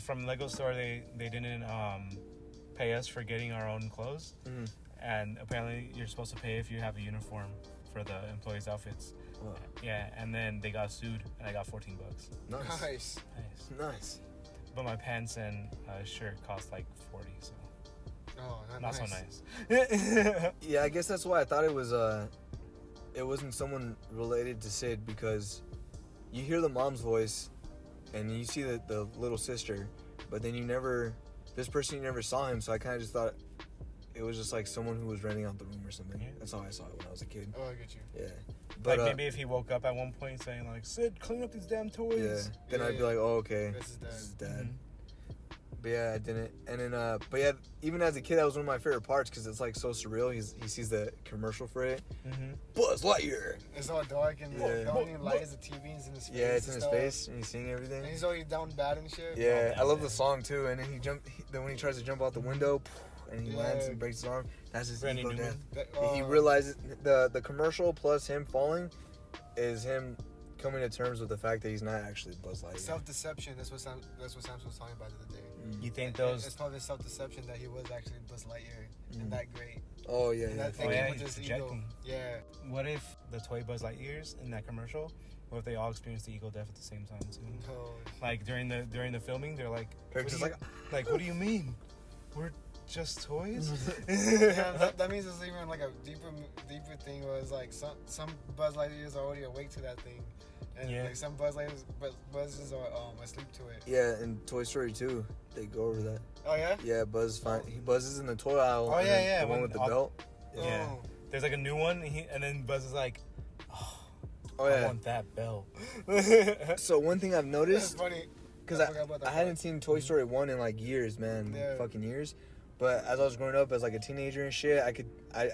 From Lego Store, they didn't pay us for getting our own clothes. Mhm. And apparently you're supposed to pay if you have a uniform for the employees' outfits. Wow. Yeah, and then they got sued, and I got $14. Nice. Nice. Nice. But my pants and shirt cost like 40, so Oh, not nice. so nice. Yeah, I guess that's why I thought it was it wasn't someone related to Sid, because you hear the mom's voice and you see the little sister, but then you never saw him, so I kind of just thought it was just like someone who was renting out the room or something. Yeah. That's how I saw it when I was a kid. Oh, I get you. Yeah. But Like maybe if he woke up at one point saying like, "Sid, clean up these damn yeah, toys." then I'd be Yeah. like, "Oh, okay. This is This is dad. dad." Mhm. But yeah, I didn't. And then, but yeah, even as a kid, that was one of my favorite parts because it's like so surreal. He sees the commercial for it. Mhm. Buzz Lightyear. It's all dark and Yeah. the only light is the TV is in his face. Yeah, it's in and his stuff. face and he's seeing everything. And he's already down bad and shit. Yeah, Oh, I love man. the song too. And then then when he tries to jump out the window, and he lands Yeah. and breaks his arm. That's his Randy ego Newman. death. That, He realizes the commercial plus him falling is him coming to terms with the fact that he's not actually Buzz Lightyear. self-deception. That's what Sam was talking about the other day. You think It's those? probably self-deception that he was actually Buzz Lightyear and that great. Oh yeah, And yeah. that thing Oh, yeah, with he's his ego. projecting. Yeah. What if the toy Buzz Lightyears in that commercial? What if they all experienced the ego death at the same time too? No. Like during the filming, they're like, They're what just do you- like, what do you mean? We're just toys? Yeah, that means it's even like a deeper thing. Where it's like some Buzz Lightyears are already awake to that thing, and Yeah. like some Buzzes are asleep to it. yeah, in Toy Story 2, they go over that. Oh yeah. Yeah, he buzzes in the toy aisle. Oh, and yeah, then yeah, the one when with the all- belt. Yeah. Oh. There's like a new one, and then Buzz is like, Oh I yeah. want that belt. So one thing I've It's noticed, funny. because I forgot about that I hadn't part. seen Toy Story 1 in like years, man. Yeah. Fucking years. But as I was growing up as like a teenager and shit, I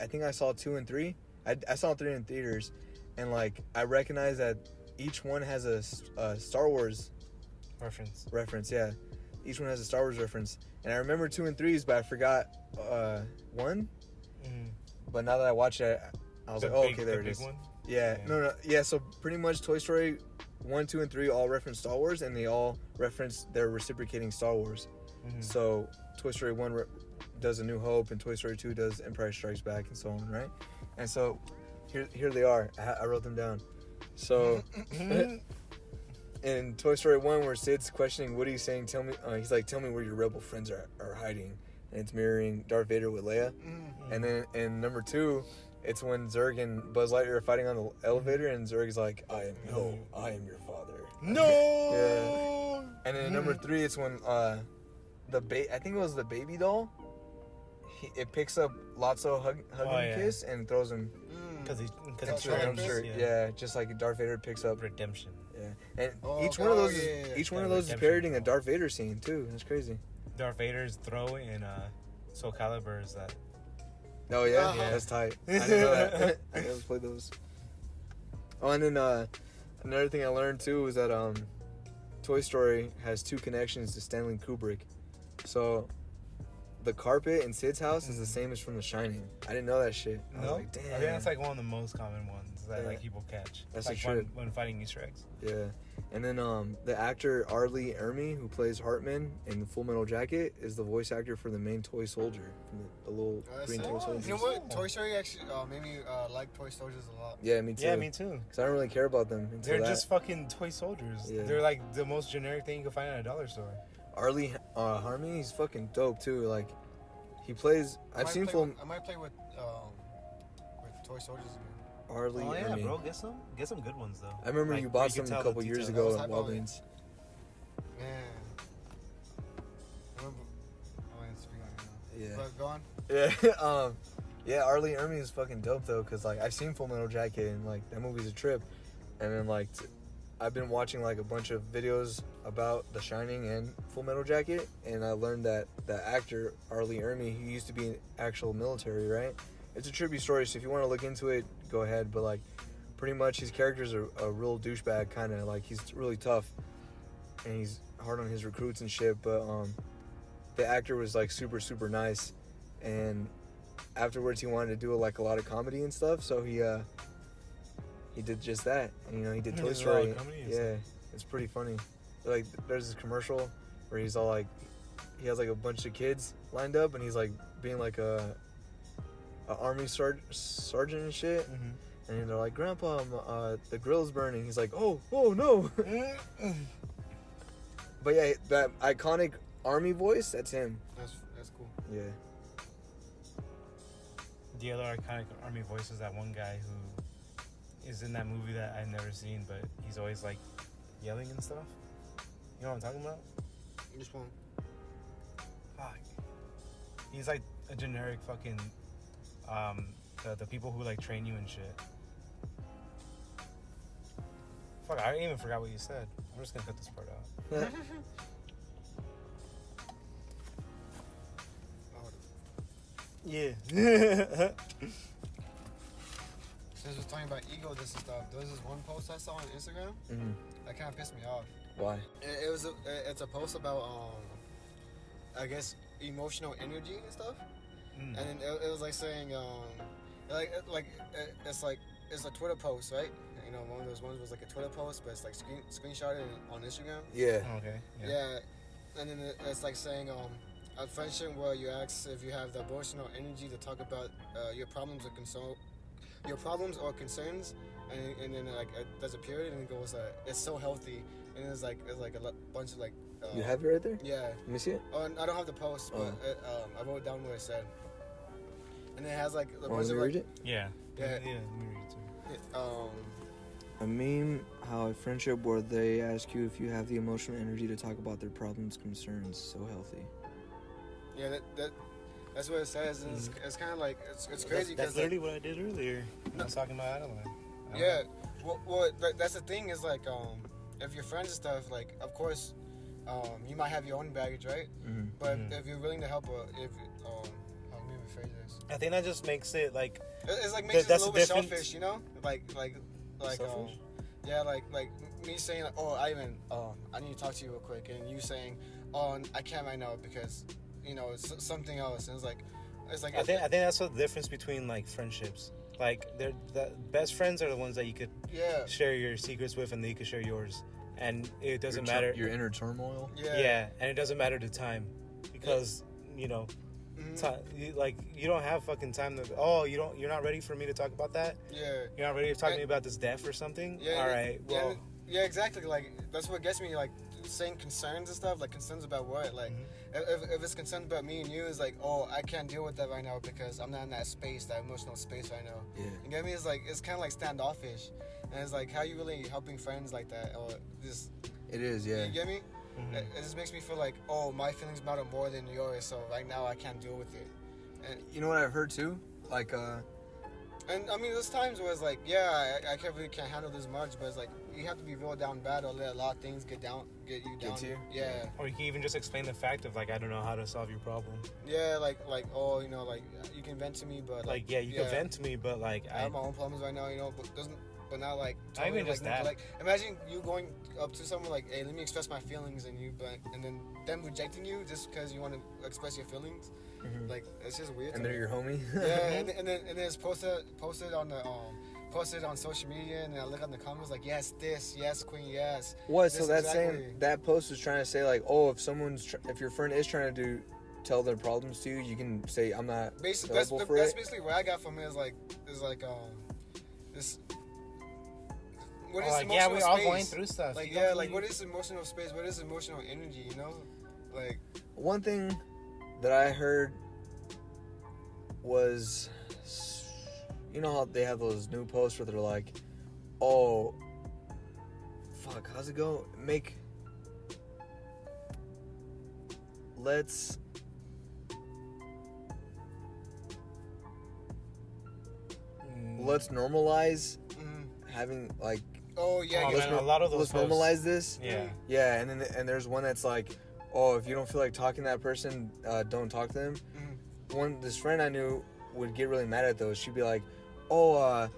think I saw 2 and 3. I saw 3 in theaters, and like I recognized that each one has a Star Wars Reference. reference. Yeah, each one has a Star Wars reference, and I remember 2 and 3s, but I forgot 1. Mm. But now that I watch it, I was like, oh, okay, there the it is. big one? Yeah, Yeah. yeah. So pretty much Toy Story 1, 2, and 3 all reference Star Wars, and they all reference their reciprocating Star Wars. Mhm. So Toy Story 1 does A New Hope, and Toy Story 2 does Empire Strikes Back, and so on, right? And so here they are. I wrote them down. So in Toy Story 1, where Sid's questioning Woody, saying, "Tell me," he's like, "Tell me where your rebel friends are hiding," and it's mirroring Darth Vader with Leia. And then in number 2, it's when Zurg and Buzz Lightyear are fighting on the elevator, and Zurg's like, I am your father." No. Yeah. And then in number 3, it's when I think it was the baby doll. It picks up Lotso, hug and kiss, and throws him. Because I'm sure. Yeah, just like Darth Vader picks up redemption. Yeah, and each one of those is parodying a Darth Vader scene too. That's crazy. Darth Vader's throw in Soul Calibur is that. Oh yeah, that's tight. I didn't know that. I never played those. Oh, and then another thing I learned too was that Toy Story has 2 connections to Stanley Kubrick. So the carpet in Sid's house is the same as from The Shining. I didn't know that shit. I was like, damn. I think that's like one of the most common ones that like people catch. That's like a trip. when fighting Easter eggs. Yeah. And then the actor Arlie Ermey, who plays Hartman in Full Metal Jacket, is the voice actor for the main toy soldier, from the little green toy soldier. You know what? Toy Story actually made me like toy soldiers a lot. Yeah, me too. Yeah, me too. Because I don't really care about them until They're just fucking toy soldiers. Yeah. They're like the most generic thing you can find at a dollar store. Arlie Harmey, he's fucking dope too. Like, he plays. I might play with toy soldiers again. Arlie Ermey. Bro, get some good ones though. I remember like, you bought some a couple years ago at Walgreens. Man, I remember. Oh, Yeah. But go on. Yeah. Yeah. Arlie Ermey is fucking dope though, cause like I've seen Full Metal Jacket and like that movie's a trip, and then like I've been watching like a bunch of videos about The Shining and Full Metal Jacket, and I learned that the actor Arlie Ermey, he used to be in actual military, right? It's a tribute story, so if you want to look into it, go ahead. But like, pretty much his character's a real douchebag, kind of like he's really tough, and he's hard on his recruits and shit. But the actor was like super nice, and afterwards he wanted to do like a lot of comedy and stuff, so he did just that. And, he did Toy Story. Yeah, it's pretty funny. Like, there's this commercial where he's all like, he has like a bunch of kids lined up, and he's like being like a army sergeant and shit. And they're like, "Grandpa, the grill's burning." He's like, oh no. But yeah, that iconic army voice, that's him. That's cool. Yeah. The other iconic army voice is that one guy who is in that movie that I've never seen, but he's always like yelling and stuff. You know what I'm talking about? Which one? Fuck. He's like a generic fucking the people who like train you and shit. Fuck, I even forgot what you said. I'm just gonna cut this part out. Yeah. Since we're talking about ego, this and stuff, there was this one post I saw on Instagram that kind of pissed me off. Why? It's a post about I guess emotional energy and stuff, and then it was like saying it's a Twitter post, right? One of those ones was like a Twitter post, but it's like screenshotted on Instagram. Yeah. Okay. Yeah. And then it's like saying a friendship where you ask if you have the emotional energy to talk about your problems or concerns, and then like there's a period and it goes it's so healthy, and it's like a bunch of like. You have it right there? Yeah. Let me see it. Oh, I don't have the post, but I wrote down what it said, and it has like a bunch Want of me to read like. it? Yeah. Yeah. Let me read it too. A meme, how a friendship where they ask you if you have the emotional energy to talk about their problems, concerns, so healthy. Yeah, that's what it says. And it's kind of like it's crazy. That's literally what I did earlier. I was talking about Adeline. Yeah, well, that's the thing is like if you're friends and stuff, like of course you might have your own baggage, right? But if you're willing to help, how do we rephrase this? I think that just makes it like it's like makes it a little bit selfish, like Selfish? yeah, like me saying like, I need to talk to you real quick, and you saying, I can't right now because it's something else, and it's like I think that's the difference between like friendships. Like the best friends are the ones that you could share your secrets with, and they could share yours, and it doesn't matter your inner turmoil. Yeah, and it doesn't matter the time because You don't have fucking time to. You're not ready for me to talk about that. Yeah. You're not ready to talk to me about this death or something. Yeah. All right. Well. Yeah, exactly. Like that's what gets me. Like saying concerns and stuff. Like concerns about what? Like if it's concerns about me and you, it's like, oh, I can't deal with that right now because I'm not in that space, that emotional space right now. Yeah. You get me? It's like it's kind of like standoffish, and it's like how you really helping friends like that or just. It is, yeah. You get me? Mm-hmm. It just makes me feel like, oh, my feelings matter more than yours, so right now I can't deal with it. And you know what I've heard too? Like, and I mean, there's times where it's like, yeah, I can't handle this much, but it's like you have to be real down bad or let a lot of things get you down. Get to you? Yeah. Or you can even just explain the fact of like, I don't know how to solve your problem. Yeah, like oh, you know, like you can vent to me, but like yeah, you can vent to me, but like I have my own problems right now, you know, but not like totally, not even just that. Like imagine you going up to someone like, hey, let me express my feelings, and then them rejecting you just because you want to express your feelings. Mm-hmm. Like it's just weird. And they're your homie. Yeah, and then it's posted on the posted on social media, and I look on the comments like, yes, this, yes, queen, yes. What? So that's saying that post was trying to say like, oh, if your friend is trying to tell their problems to you, you can say I'm not basically that's basically what I got from it is like this. What is emotional yeah, we're all space? going through stuff. Like what is emotional space? What is emotional energy? You know, like one thing that I heard was, you know how they have those new posts where they're like, oh, fuck, how's it go? Let's normalize having like. Oh yeah, a lot of those. Let's normalize this. Yeah. Yeah, and there's one that's like, oh, if you don't feel like talking to that person, don't talk to them. This friend I knew would get really mad at those. She'd be like, oh,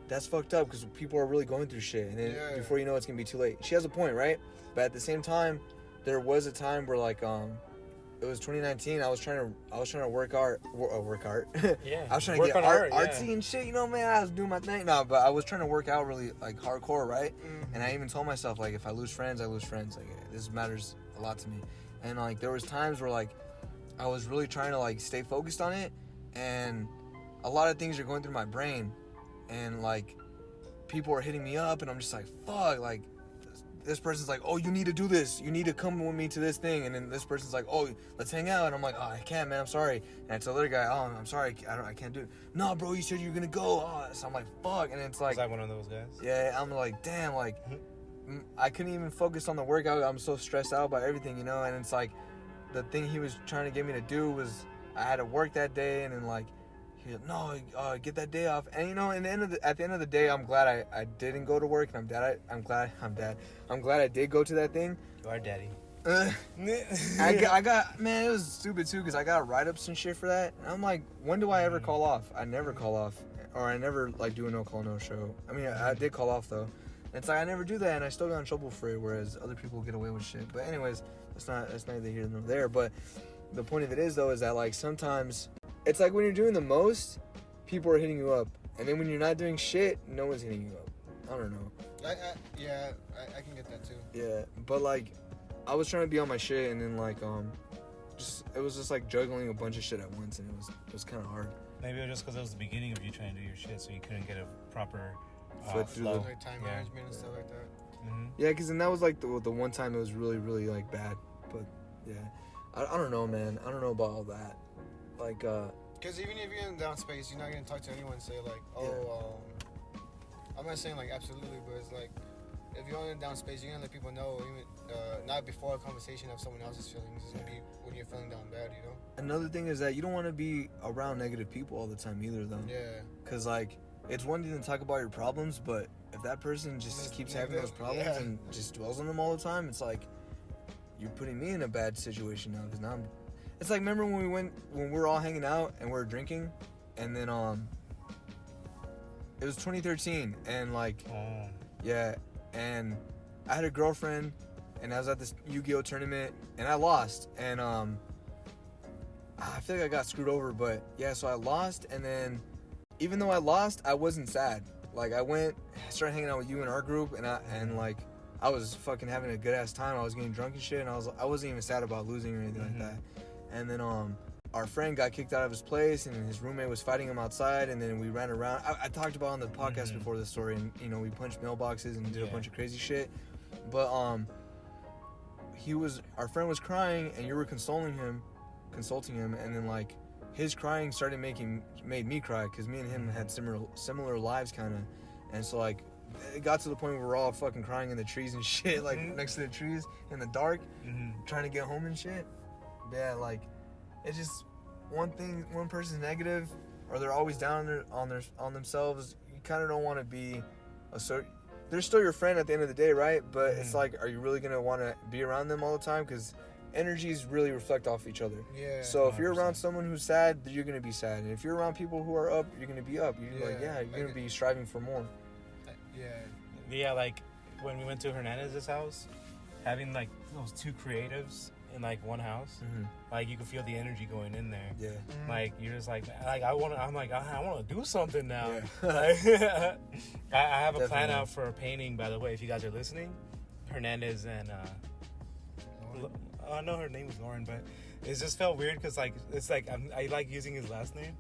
that's fucked up because people are really going through shit, and then before you know it's gonna be too late. She has a point, right? But at the same time, there was a time where like it was 2019. I was trying to work art. Yeah. I was trying to get artsy and shit. You know, man. I was doing my thing. No, but I was trying to work out really like hardcore, right? And I even told myself like, if I lose friends, I lose friends. Like this matters a lot to me. And like there was times where like I was really trying to like stay focused on it, and a lot of things are going through my brain, and like people are hitting me up, and I'm just like, fuck, like. This person's like, oh, you need to do this. You need to come with me to this thing. And then this person's like, oh, let's hang out. And I'm like, oh, I can't, man. I'm sorry. And I tell the other guy, oh, I'm sorry. I can't do it. No, bro, you said you were going to go. Oh. So I'm like, fuck. And it's like. Was I one of those guys? Yeah, I'm like, damn, like, I couldn't even focus on the workout. I'm so stressed out by everything, you know? And it's like, the thing he was trying to get me to do was, I had to work that day. And then, like, no, get that day off. And you know, at the end of the day, I'm glad I didn't go to work, and I'm glad I did go to that thing. You are daddy. I got man, it was stupid too because I got write-ups and shit for that. And I'm like, when do I ever call off? I never call off, or I never like do a no call no show. I mean, I did call off though. And it's like I never do that, and I still got in trouble for it. Whereas other people get away with shit. But anyways, that's neither here nor there. But the point of it is though, is that like sometimes. It's like when you're doing the most, people are hitting you up. And then when you're not doing shit, no one's hitting you up. I don't know. I can get that too. Yeah, but like, I was trying to be on my shit, and then like, it was just like juggling a bunch of shit at once, and it was kind of hard. Maybe it was just because it was the beginning of you trying to do your shit, so you couldn't get a proper flow. Like time management and stuff like that. Mm-hmm. Yeah, because then that was like the one time it was really, really like bad. But yeah, I don't know, man. I don't know about all that. Like, because even if you're in down space, you're not gonna talk to anyone and say like, oh, I'm not saying like absolutely, but it's like if you're in down space, you're gonna let people know, even not before a conversation of someone else's feelings. It's gonna be when you're feeling down bad, you know. Another thing is that you don't want to be around negative people all the time either, though. Yeah. Because like, it's one thing to talk about your problems, but if that person just keeps having those problems and just dwells on them all the time, it's like you're putting me in a bad situation now. Because now it's like, remember when we were all hanging out and we were drinking, and then it was 2013, and like yeah, and I had a girlfriend, and I was at this Yu-Gi-Oh tournament, and I lost, and I feel like I got screwed over, but yeah, so I lost, and then even though I lost, I wasn't sad. Like, I started hanging out with you in our group, and like, I was fucking having a good ass time. I was getting drunk and shit, and I wasn't even sad about losing or anything like that. and then our friend got kicked out of his place, and his roommate was fighting him outside, and then we ran around. I talked about on the podcast before this story, and you know, we punched mailboxes and did a bunch of crazy shit. But our friend was crying, and you were consulting him, and then like his crying made me cry, because me and him had similar lives kind of, and so like it got to the point where we're all fucking crying in the trees and shit, like next to the trees in the dark, trying to get home and shit. But yeah, like it's just one person's negative, or they're always down on themselves. You kind of don't want to be they're still your friend at the end of the day, right? But it's like, are you really gonna want to be around them all the time? Because energies really reflect off each other. Yeah. So if you're around someone who's sad, you're gonna be sad, and if you're around people who are up, you're gonna be up. You're you're gonna be striving for more. Yeah, like when we went to Hernandez's house, having like those two creatives in like one house, like you can feel the energy going in there. Yeah. Like you're just like I want to do something now. Yeah. Like, I have a plan out for a painting, by the way, if you guys are listening. Hernandez and I know her name was Lauren, but it just felt weird because like it's like I like using his last name,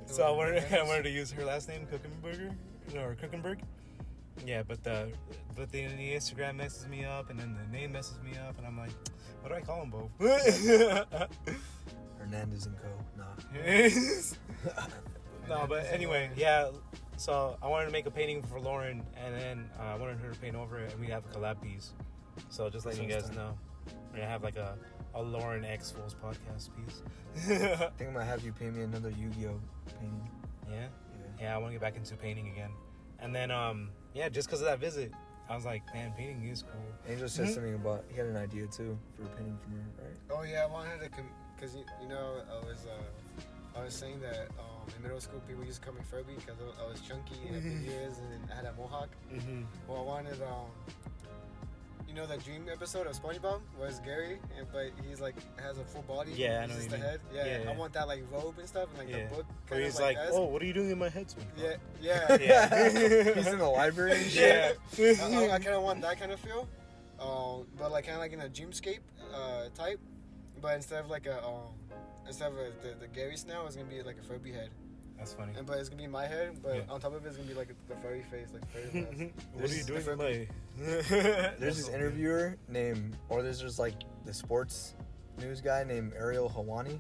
so I wanted to use her last name, Cookenberg. Yeah, but the Instagram messes me up, and then the name messes me up, and I'm like, what do I call them both? Hernandez and Co. Nah. No, but anyway, yeah. So I wanted to make a painting for Lauren, and then I wanted her to paint over it, and we have a collab piece. So just letting you guys know, we're gonna have like a Lauren X Fools podcast piece. I think I might have you paint me another Yu-Gi-Oh painting. Yeah, I want to get back into painting again. And then just because of that visit, I was like, man, painting is cool. Angel said something about, he had an idea too for a painting from her, right? Oh yeah, I wanted to because you know I was saying that in middle school people used to call me Furby because I was chunky and had big ears and I had a mohawk. Well, I wanted you know that dream episode of SpongeBob where it's Gary, but he's like has a full body. Yeah, I know. Just the head. Yeah, I want that like robe and stuff and like the book. Where he's like, oh, what are you doing in my head, SpongeBob? Yeah. He's in the library and shit. I kind of want that kind of feel, but like kind of like in a dreamscape type, but instead of like the Gary Snell, it's gonna be like a Furby head. That's funny. But it's gonna be my head, but on top of it, it's gonna be like the furry face, like furry mask. What are you doing in my? There's this interviewer there's just like the sports news guy named Ariel Helwani,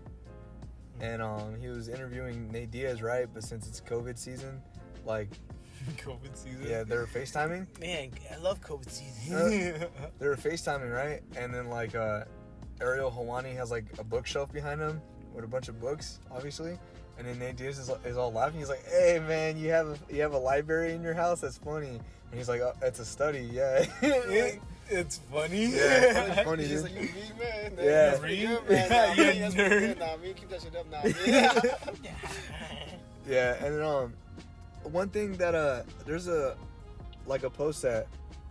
and he was interviewing Nate Diaz, right? But since it's COVID season, like COVID season. Yeah, they were FaceTiming. Man, I love COVID season. They were FaceTiming, right? And then like Ariel Helwani has like a bookshelf behind him with a bunch of books, obviously. And then Nate Diaz is all laughing. He's like, "Hey man, you have a library in your house? That's funny." And he's like, "Oh, it's a study, yeah." It's funny. Yeah, it's funny. He's like, "You read, man? Yeah, that's pretty good, man. Nah, you that's nerd. pretty good. Nah, me keep that shit up, nah." Yeah, and then one thing that there's a post that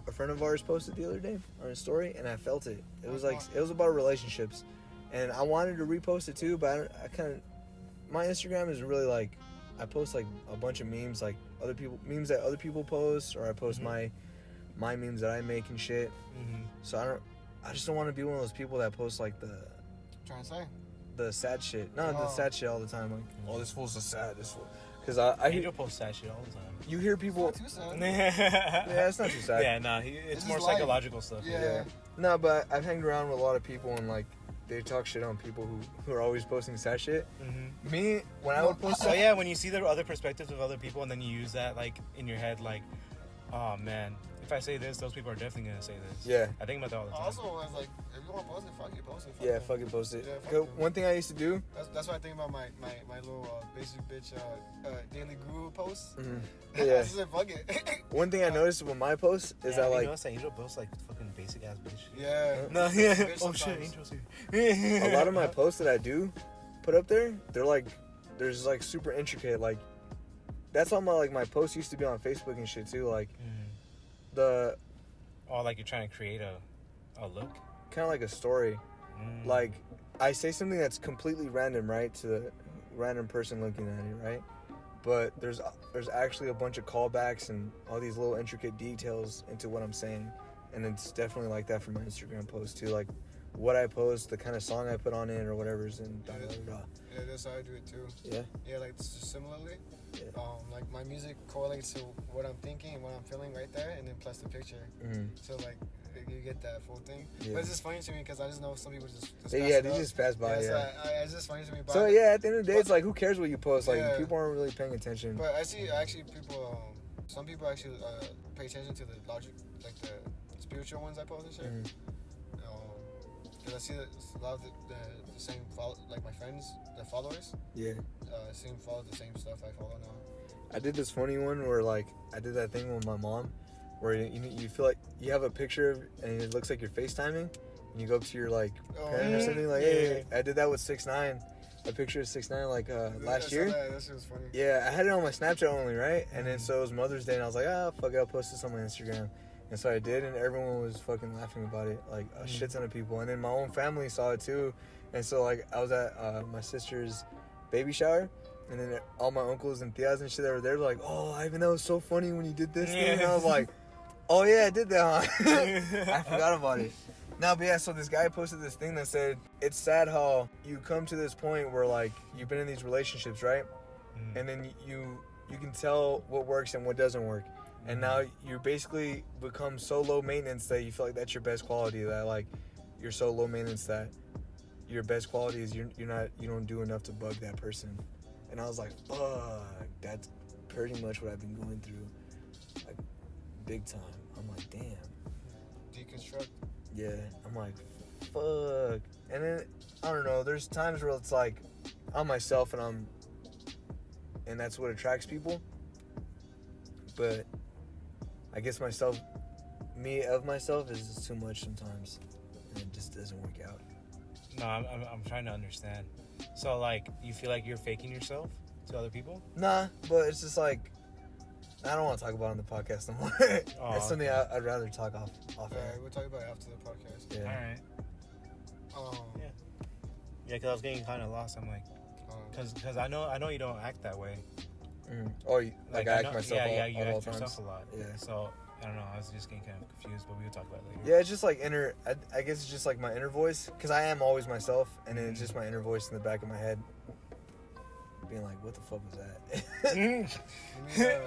a friend of ours posted the other day on his story, and I felt it. It was like it was about relationships, and I wanted to repost it too, but I kind of. My Instagram is really like, I post like a bunch of memes, like memes that other people post, or I post my memes that I make and shit. So I just don't want to be one of those people that post like Trying to say the sad shit. No, the sad shit all the time. Like, oh, this fool's so sad. This fool. Because I hear post sad shit all the time. You hear people. It's not too sad. Yeah, it's not too sad. Yeah, nah, it's more psychological stuff. Yeah. No, but I've hanged around with a lot of people and like. They talk shit on people who are always posting sad shit. Me, when I would post so yeah, when you see the other perspectives of other people and then you use that like in your head, like, oh man, if I say this, those people are definitely gonna say this. Yeah. I think about that all the time. Also, I was like, if you want to post it, fuck it, post it. Yeah, fucking post it. Yeah, one thing I used to do. That's what I think about my little basic bitch daily guru posts. Yeah. I just said fuck it. One thing I noticed with my posts is that like. You notice that Angel posts like fucking basic ass bitch. Yeah. No, yeah. Oh shit, Angel's here. A lot of my posts that I do put up there, there's like super intricate. Like, that's all my posts used to be on Facebook and shit too. Like, like you're trying to create a look. Kind of like a story. Like, I say something that's completely random, right, to the random person looking at it, right? But there's actually a bunch of callbacks and all these little intricate details into what I'm saying, and it's definitely like that for my Instagram post too. Like what I post, the kind of song I put on it or whatever's in. Yeah, that's how I do it too. Yeah. Yeah, like similarly. Yeah. Like my music correlates to what I'm thinking and what I'm feeling right there, and then plus the picture. Mm-hmm. So like you get that full thing. Yeah. But it's just funny to me because I just know some people just pass Yeah, it they up. just pass by. Yeah. So it's just funny to me. So yeah, at the end of the day, it's like who cares what you post? Like Yeah. people aren't really paying attention. But I see actually people. Some people actually pay attention to the logic, like the spiritual ones I post and shit. Because I see that a lot of the same like my friends, the followers. Yeah. Seem to follow the same stuff I follow now. I did this funny one where like I did that thing with my mom, where you feel like you have a picture of, and it looks like you're FaceTiming, and you go up to your like parent or something like, hey. I did that with 6ix9ine, a picture of 6ix9ine like last year. That shit was funny. Yeah, I had it on my Snapchat only, right? And then so it was Mother's Day, and I was like, fuck it, I'll post this on my Instagram. And so I did, and everyone was fucking laughing about it, like a shit ton of people. And then my own family saw it too, and so like I was at my sister's baby shower, and then all my uncles and tias and shit that were there were like, oh, Ivan, that was so funny when you did this thing. And I was like, oh yeah, I did that, huh? I forgot about it. No, but yeah, so this guy posted this thing that said, it's sad how you come to this point where like you've been in these relationships, right? And then you can tell what works and what doesn't work. And now you basically become so low maintenance that you feel like that's your best quality, that like you're so low maintenance that your best quality is you don't do enough to bug that person. And I was like, fuck, that's pretty much what I've been going through, like big time. I'm like, damn. Deconstruct. Yeah, I'm like, fuck. And then I don't know, there's times where it's like I'm myself and that's what attracts people. But I guess me of myself is just too much sometimes, and it just doesn't work out. No, I'm trying to understand. So, like, you feel like you're faking yourself to other people? Nah, but it's just like, I don't want to talk about it on the podcast no more. It's something I'd rather talk off air. We'll talk about it after the podcast. Yeah. All right. Yeah, because I was getting kind of lost. I'm like, because I know you don't act that way. Oh, like I act myself you all act times. yourself a lot. Yeah. So, I don't know. I was just getting kind of confused, but we will talk about it later. Yeah, it's just like I guess it's just like my inner voice, because I am always myself, and then it's just my inner voice in the back of my head being like, what the fuck was that? Let me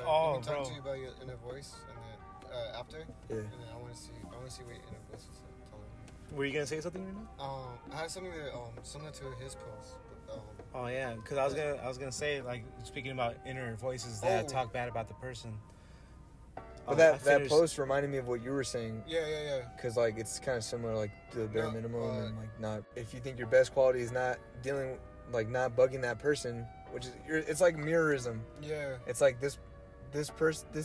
talk bro. to you about your inner voice, and then after. Yeah. And then I want to see what your inner voice is telling me. Were you gonna say something right now? I had something that similar to his post. Oh yeah, because I was gonna say, like, speaking about inner voices that talk bad about the person. But that post reminded me of what you were saying. Yeah. Because like it's kind of similar, like to the bare minimum, and like not, if you think your best quality is not dealing, like not bugging that person, which is it's like mirrorism. Yeah. It's like this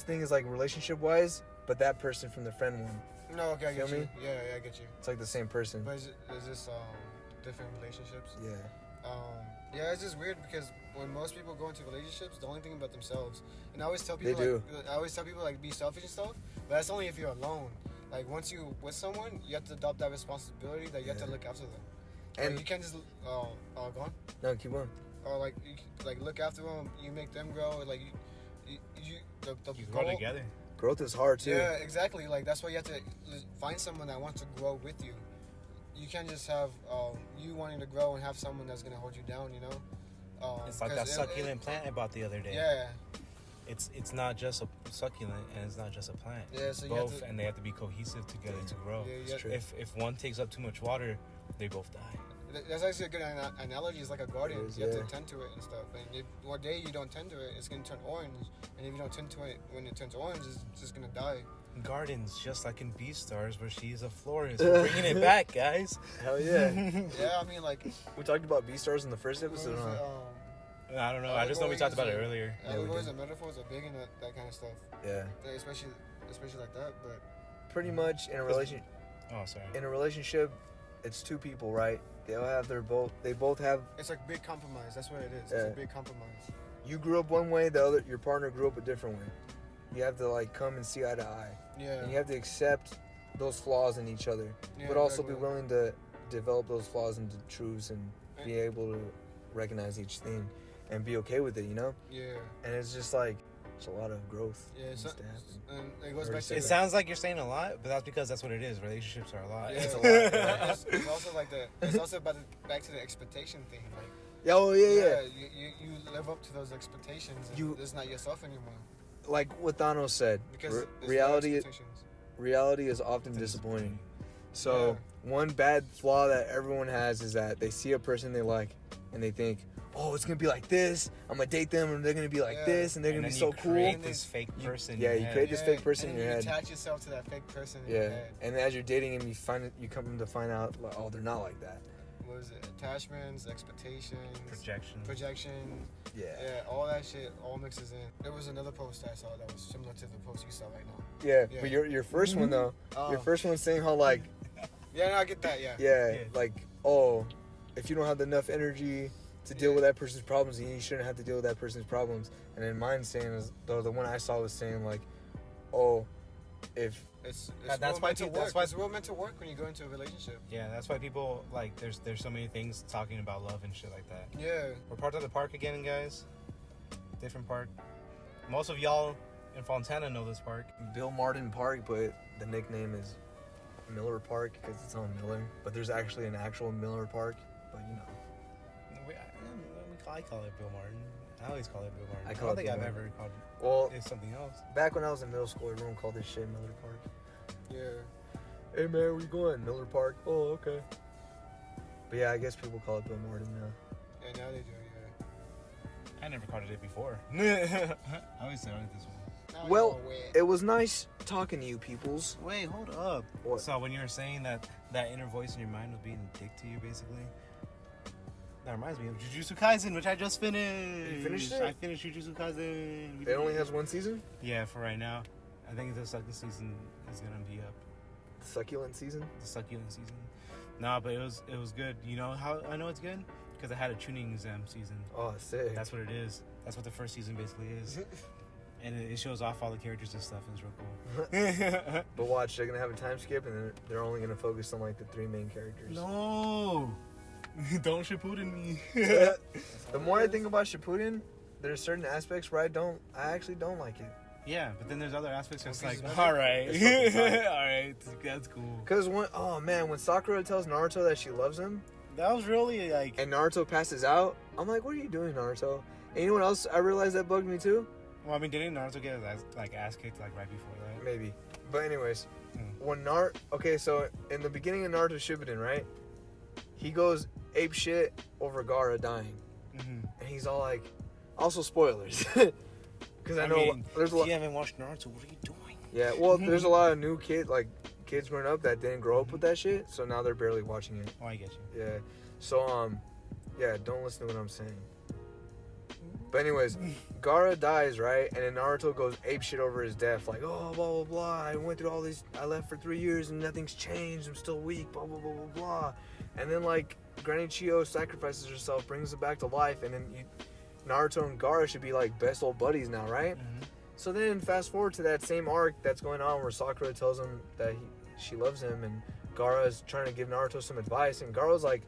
thing is like relationship wise, but that person from the friend one. No, okay, I get Feel you. me? Yeah, I get you. It's like the same person. But is this different relationships? Yeah. Yeah, it's just weird because when most people go into relationships, the only thing about themselves. And I always tell people, like, be selfish and stuff. But that's only if you're alone. Like, once you're with someone, you have to adopt that responsibility that you have to look after them. And you can't just go on. No, keep on. Or like look after them. You make them grow. Like you grow together. Growth is hard too. Yeah, exactly. Like that's why you have to find someone that wants to grow with you. You can't just have you wanting to grow and have someone that's gonna hold you down. You know. It's like that succulent plant I bought the other day. Yeah. It's not just a succulent and it's not just a plant. Yeah, so both, and they have to be cohesive together to grow. Yeah, true. If one takes up too much water, they both die. That's actually a good analogy. It's like a garden. You have to tend to it and stuff. And if one day you don't tend to it, it's gonna turn orange. And if you don't tend to it when it turns orange, it's just gonna die. Gardens, just like in Beastars, where she's a florist. We're bringing it back, guys. Hell yeah. Yeah, I mean, like, we talked about Beastars in the first episode. I don't know. I just know we talked about it earlier. Allegories and metaphors are big in that kind of stuff. Yeah. Especially like that. But pretty much in a relationship. Oh, sorry. In a relationship, it's two people, right? They'll have they both have. It's like big compromise. That's what it is. It's a big compromise. You grew up one way, your partner grew up a different way. You have to like come and see eye to eye. Yeah. And you have to accept those flaws in each other, but also be willing to develop those flaws into truths and be able to recognize each thing and be okay with it, you know? Yeah. And it's just like, It's a lot of growth. Yeah, needs so, to happen. and it goes back to It sounds like you're saying a lot, but that's because that's what it is. Relationships are a lot. Yeah, It's a lot. lot. It's also like it's also about back to the expectation thing. Like, Yeah. you live up to those expectations. And You- it's not yourself anymore. Like what Thanos said, Because it's reality their expectations. reality is often disappointing. So one bad flaw that everyone has is that they see a person they like and they think, oh, it's gonna be like this. I'm gonna date them and they're gonna be like this and they're gonna be so cool. Create this fake person. Yeah, you create this fake person in your head. You attach yourself to that fake person in your Yeah, head. and as you're dating them, you come to find out, like, oh, they're not like that. What is it? Attachments, expectations, projection. Yeah. Yeah, all that shit all mixes in. There was another post I saw that was similar to the post you saw right now. Yeah, Yeah. but your first one though, your first one saying how like, Yeah, no, I get that. Yeah. yeah, like, oh, if you don't have enough energy to deal with that person's problems, then you shouldn't have to deal with that person's problems. And then mine saying is the one I saw was saying like, oh, if It's That's real why meant to pe- work. that's why- It's real meant to work when you go into a relationship. Yeah, that's why people like. There's so many things talking about love and shit like that. Yeah. We're part of the park again, guys. Different park. Most of y'all in Fontana know this park. Bill Martin Park, but the nickname is Miller Park because it's on Miller. But there's actually an actual Miller Park, but you know. I call it Bill Martin. I always call it Bill Martin. I I call don't it think Bill I've Martin. ever called Well, it something else. back when I was in middle school, everyone called this shit Miller Park. Yeah. Hey man, where you going? Miller Park. Oh, okay. But yeah, I guess people call it Bill Martin now. Yeah, now they do. Yeah. I never called it before. I always said it this way. Now Well, you're aware. it was nice talking to you, peoples. Wait, hold up. What? So when you were saying that inner voice in your mind was being a dick to you, basically, that reminds me of Jujustu Kaisen, which I just finished. You finished it? I finished Jujustu Kaisen. It only has one season? Yeah, for right now. I think the second season is gonna be up. Succulent season? The succulent season. Nah, but it was good. You know how I know it's good? Because I had a tuning exam season. Oh, sick. That's what it is. That's what the first season basically is. And it shows off all the characters and stuff, and it's real cool. But watch, they're gonna have a time skip, and they're only gonna focus on like the three main characters. No! Don't Shippuden me. The more I think about Shippuden, there's certain aspects where I actually don't like it. Yeah, but then there's other aspects where it's like, It's alright. It's fucking tight. Alright, that's cool. Cause when Sakura tells Naruto that she loves him, That was really like. and Naruto passes out, I'm like, what are you doing, Naruto? And you know what else I realized that bugged me too? Well, I mean, didn't Naruto get his ass kicked like right before that? Maybe. But anyways, Hmm. when okay, so in the beginning of Naruto Shippuden, right? He goes ape shit over Gaara dying. Mm-hmm. And he's all like, also spoilers. Because I know mean, there's a if lot. you haven't watched Naruto, what are you doing? Yeah, well, there's a lot of new kids growing up that didn't grow up with that shit, so now they're barely watching it. Oh, I get you. Yeah. So yeah, don't listen to what I'm saying. But anyways, Gaara dies, right? And then Naruto goes ape shit over his death, like, oh, blah blah blah. I went through all these. I left for 3 years and nothing's changed. I'm still weak. Blah blah blah blah blah. And then like Granny Chiyo sacrifices herself, brings it back to life, and then Naruto and Gaara should be like best old buddies now, right? Mm-hmm. So then fast forward to that same arc that's going on where Sakura tells him that she loves him, and Gaara's trying to give Naruto some advice, and Gaara's like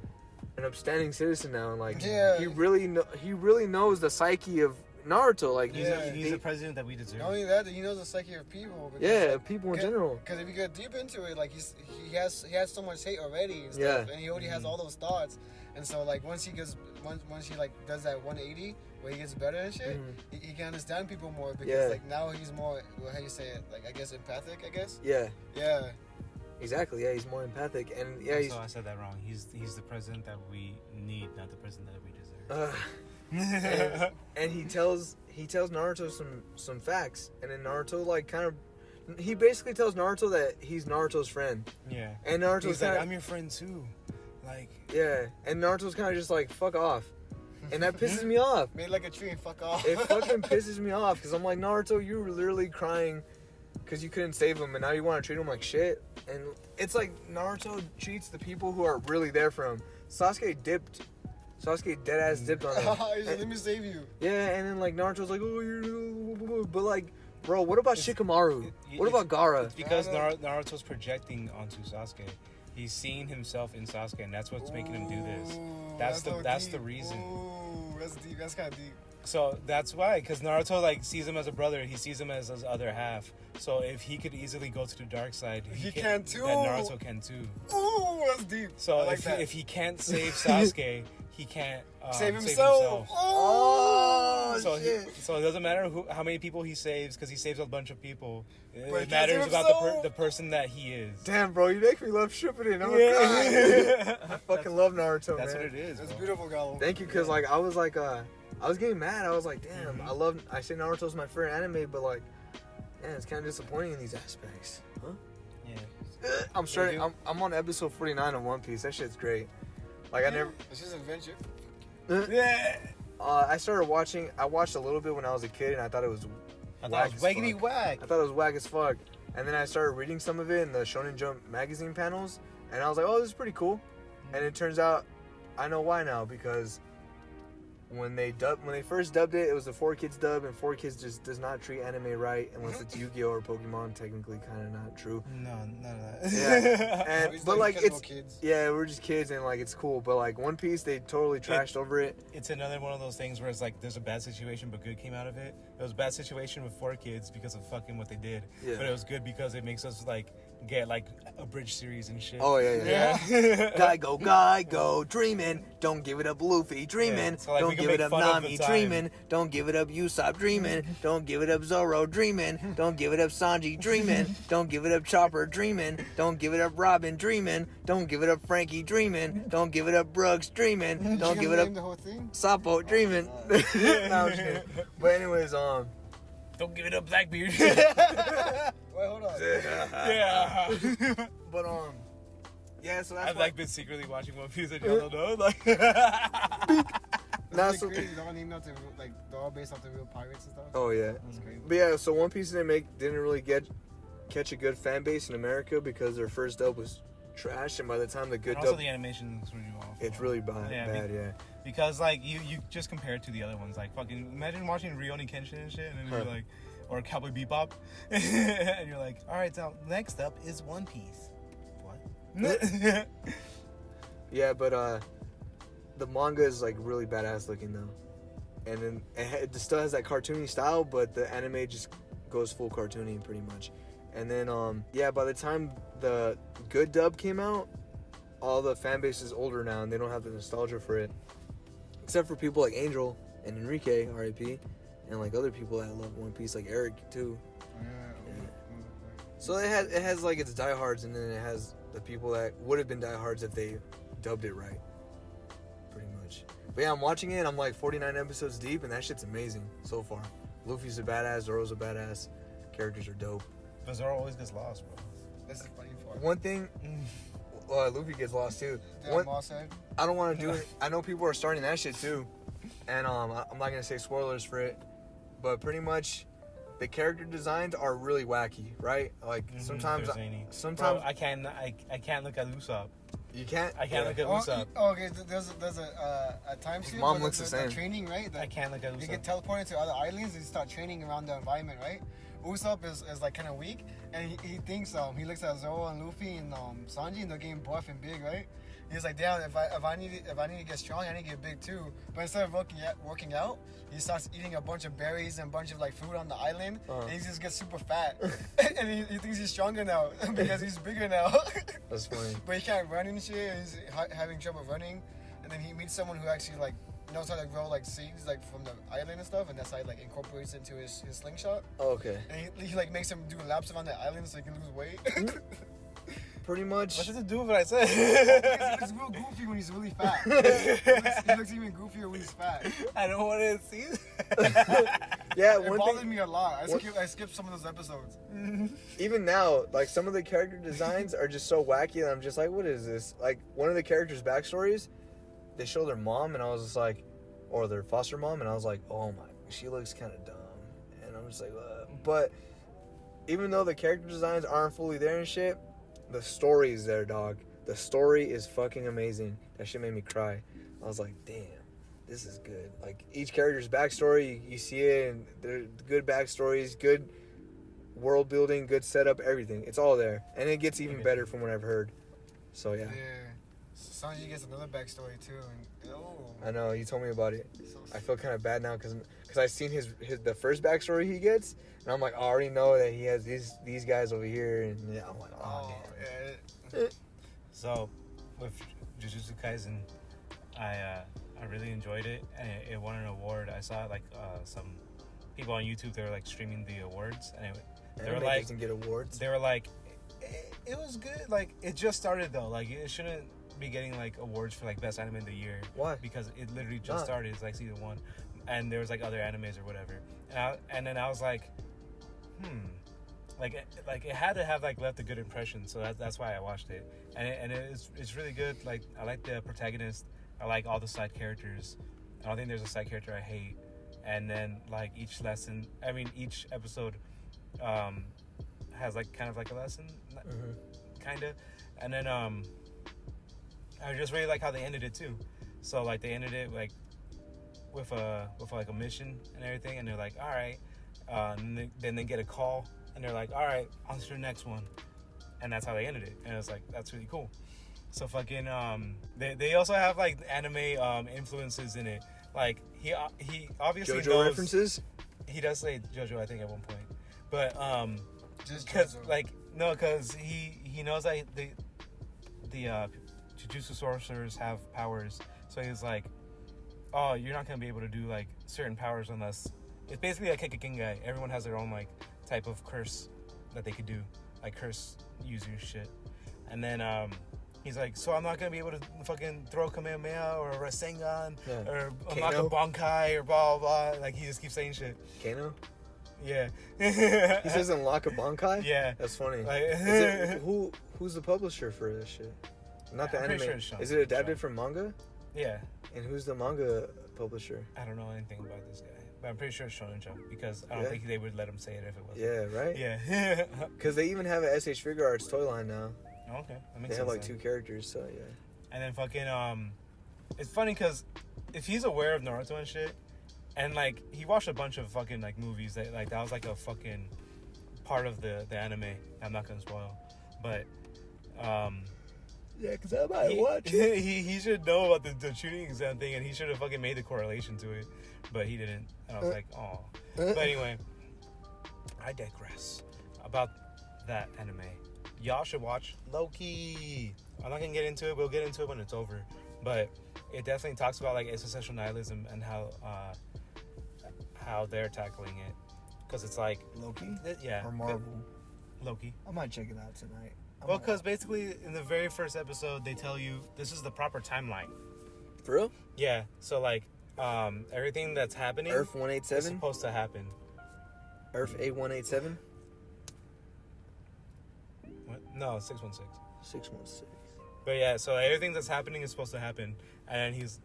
an upstanding citizen now, and like he really knows the psyche of Naruto, like He's the president that we deserve. Not only that, he knows the psyche of people. yeah, people in general. Because if you get deep into it, like he has so much hate already and stuff, Yeah. and he already has all those thoughts, and so like once he like does that 180 where he gets better and shit, he can understand people more because like now he's more, how you say it, like I guess empathic, I guess. Yeah, Exactly. yeah, he's more empathic, and yeah, I said that wrong. He's the president that we need, not the president that we deserve. and he tells Naruto some facts, and then Naruto like he basically tells Naruto that he's Naruto's friend. Yeah. And Naruto's He's like, I'm your friend too. Like. Yeah, and Naruto's kind of just like, fuck off. And that pisses me off. Made like a tree and fuck off. It fucking pisses me off because I'm like, Naruto, you were literally crying because you couldn't save him, and now you want to treat him like shit. And it's like Naruto treats the people who are really there for him. Sasuke dead ass dipped on him. He's like, let me save you. Yeah, and then like Naruto's like, oh, you're, but like, bro, what about Shikamaru? What about Gaara? It's because Naruto's projecting onto Sasuke. He's seeing himself in Sasuke, and that's what's making him do this. That's the reason. Ooh, that's deep. That's kind of deep. So that's why, because Naruto like sees him as a brother, he sees him as his other half. So if he could easily go to the dark side, he can too. That Naruto can too. Ooh, that's deep. So like if he can't save Sasuke, he can't save himself. Oh, so shit. So it doesn't matter how many people he saves, because he saves a bunch of people. But It matters about the person that he is. Damn, bro, you make me love Shippuden. I'm I fucking love Naruto, That's man. what it is. It's bro. beautiful, Galo. Thank you, because like I was getting mad. I was like, damn, I say Naruto's my favorite anime, but like, man, it's kind of disappointing in these aspects. Huh? Yeah. I'm on episode 49 of One Piece. That shit's great. Like It's just adventure. Yeah. I watched a little bit when I was a kid, and I thought it was Waggity whack. I thought it was whack as fuck. And then I started reading some of it in the Shonen Jump magazine panels, and I was like, oh, this is pretty cool. And it turns out I know why now, because when they first dubbed it, it was a 4Kids dub, and 4Kids just does not treat anime right unless it's Yu-Gi-Oh or Pokemon. Technically, kind of not true. No, none of that. Yeah, but like it's kids. yeah, we're just kids, and like it's cool. But like One Piece, they totally trashed over it. It's another one of those things where it's like there's a bad situation, but good came out of it. It was a bad situation with 4Kids because of fucking what they did, but it was good because it makes us like get like a bridge series and shit. Oh yeah. Go, dreaming. Don't give it up, Luffy, dreaming. Yeah. So, like, don't give it up, Nami, dreaming. Don't give it up, Usopp, dreaming. Don't give it up, Zoro, dreaming. Don't give it up, Sanji, dreaming. Don't give it up, Chopper, dreaming. Don't give it up, Robin, dreaming. Don't give it up, Frankie, dreaming. Don't give it up, Brooks, dreaming. Don't give it up, the whole thing? Sapo, dreaming. No, I'm just kidding. But anyways, Don't give it up, Blackbeard. Wait, hold on. Yeah. But yeah. So that's I've why. like been secretly watching One Piece and y'all don't know. Like, That's crazy. They all named after like they're all based off the real pirates and stuff. Oh yeah. That's crazy. But yeah, so One Piece didn't really catch a good fan base in America because their first dub was trash, and by the time the good and also dub, the animation is really awful. it's really bad. Yeah. Because like you just compare it to the other ones, like fucking imagine watching Rurouni Kenshin and shit, and then you're like, or Cowboy Bebop, and you're like, all right, so next up is One Piece. What? Yeah, but the manga is like really badass looking though, and then it still has that cartoony style, but the anime just goes full cartoony pretty much. And then yeah, by the time the good dub came out, all the fan base is older now, and they don't have the nostalgia for it, except for people like Angel and Enrique, R.I.P., and like other people that love One Piece, like Eric too. Yeah. So it has like its diehards, and then it has the people that would have been diehards if they dubbed it right, pretty much. But yeah, I'm watching it. I'm like 49 episodes deep, and that shit's amazing so far. Luffy's a badass. Zoro's a badass. Characters are dope. But Zoro always gets lost, bro. That's the funny part. One thing, Luffy gets lost too. I don't want to do it. I know people are starting that shit too, and I'm not gonna say spoilers for it, but pretty much the character designs are really wacky, right? Like sometimes Bro, I can't look at Usopp. You can't. I can't look at Usopp. Okay, there's a time series. Mom looks the same. Training, right? I can't look at Usopp. You get teleported to other islands and start training around the environment, right? Usopp is like kind of weak, and he thinks he looks at Zoro and Luffy and Sanji, and they're getting buff and big, right? He's like, damn, if I need to get strong, I need to get big too. But instead of working out, he starts eating a bunch of berries and a bunch of like fruit on the island, and he just gets super fat. And he thinks he's stronger now because he's bigger now. That's funny. But he can't run and shit. He's having trouble running, and then he meets someone who actually like knows how to grow like seeds like from the island and stuff, and that's how he like incorporates into his slingshot. Oh, okay. And he like makes him do laps around the island so he can lose weight. Pretty much. What does it do with what I said? It's real goofy when he's really fat. He looks even goofier when he's fat. I don't want to see Yeah, it bothered me a lot. I skipped some of those episodes. Even now, like some of the character designs are just so wacky that I'm just like, what is this? Like one of the characters' backstories, they show their mom, and I was just like, or their foster mom, and I was like, oh my, she looks kind of dumb, and I'm just like, but even though the character designs aren't fully there and shit, the story is there, dog. The story is fucking amazing. That shit made me cry. I was like, damn, this is good. Like each character's backstory, you see it, and they're good backstories, good world building, good setup, everything. It's all there, and it gets even better from what I've heard. So yeah. Sanji gets another backstory too, and I know, you told me about it. So I feel kind of bad now because I seen his the first backstory he gets, and I'm like, I already know that he has these guys over here, and yeah, I'm like, oh yeah. So, with Jujustu Kaisen, I really enjoyed it, and it won an award. I saw like some people on YouTube, they were like streaming the awards, and they were like, doesn't get awards. They were like, it was good. Like, it just started though. Like, it shouldn't be getting like awards for like best anime of the year. Why? Because it literally just started. It's like season 1, and there was like other animes or whatever. And then I was like, like it had to have like left a good impression. So that's why I watched it, and it's really good. Like, I like the protagonist. I like all the side characters. I don't think there's a side character I hate. And then like each episode has like kind of like a lesson, kind of. And then I just really like how they ended it too. So like they ended it like with like a mission and everything, and they're like, all right, and then they get a call, and they're like, all right, on to the next one, and that's how they ended it. And it's like, that's really cool. So fucking they also have like anime influences in it. Like he obviously JoJo knows, references. He does say JoJo, I think, at one point, but Just because JoJo. like no, because he knows that the Jujutsu sorcerers have powers, so he's like, oh, you're not gonna be able to do like certain powers unless it's basically like Kekigengai. Everyone has their own like type of curse that they could do, like curse user shit. And then he's like, so I'm not gonna be able to fucking throw Kamehameha or Rasengan or unlock a Bankai or blah blah blah. Like, he just keeps saying shit. Kano? Yeah. He says unlock a Bankai? Yeah. That's funny. Like, who's the publisher for this shit? Not the I'm anime. pretty sure it's Shonen. Is it adapted from manga? Yeah. And who's the manga publisher? I don't know anything about this guy, but I'm pretty sure it's Shonen Jump, because I don't think they would let him say it if it wasn't. Yeah, right? Yeah. Because they even have a SH Figure Arts toy line now. Okay. That makes They sense have like then. 2 characters, so yeah. And then fucking it's funny because if he's aware of Naruto and shit, and like he watched a bunch of fucking like movies that was like a fucking part of the anime. I'm not gonna spoil, but Yeah, because I might watch it. he should know about the tuning exam thing, and he should have fucking made the correlation to it, but he didn't. And I was like, oh. But anyway, I digress about that anime. Y'all should watch Loki. I'm not gonna get into it. We'll get into it when it's over. But it definitely talks about like existential nihilism and how they're tackling it. Because it's like Loki? yeah, Or Marvel? Loki. I might check it out tonight. Well, because basically in the very first episode they tell you this is the proper timeline. For real? Yeah. So like everything that's happening Earth is 187? supposed to happen. Earth A187? What? No, 616. 616. But yeah, so everything that's happening is supposed to happen, and then he's,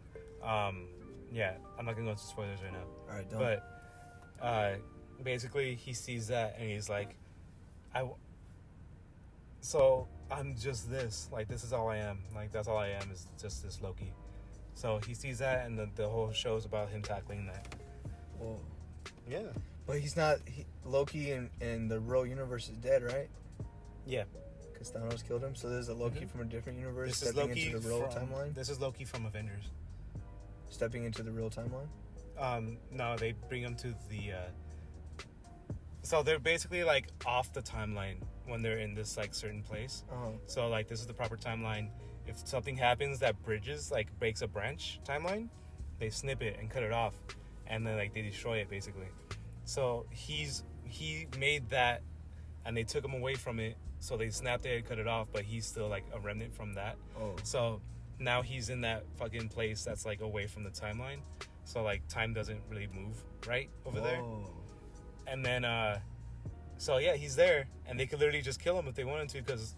yeah, I'm not gonna go into spoilers right now. Alright, don't. But, basically he sees that and he's like, so I'm just this, like this is all I am, like that's all I am is just this Loki. So he sees that, and the whole show is about him tackling that. Whoa. Yeah. But he's not. Loki in the real universe is dead, right? Yeah. Because Thanos killed him. So there's a Loki from a different universe This is stepping Loki into the real from, timeline. This is Loki from Avengers. Stepping into the real timeline. No, they bring him to the. So they're basically like off the timeline when they're in this like certain place. Uh-huh. So like this is the proper timeline. If something happens that breaks a branch timeline, they snip it and cut it off, and then like they destroy it basically. So he made that, and they took him away from it. So they snapped it and cut it off, but he's still like a remnant from that. Oh. So now he's in that fucking place that's like away from the timeline. So like time doesn't really move right over there. And then so yeah, he's there, and they could literally just kill him if they wanted to, because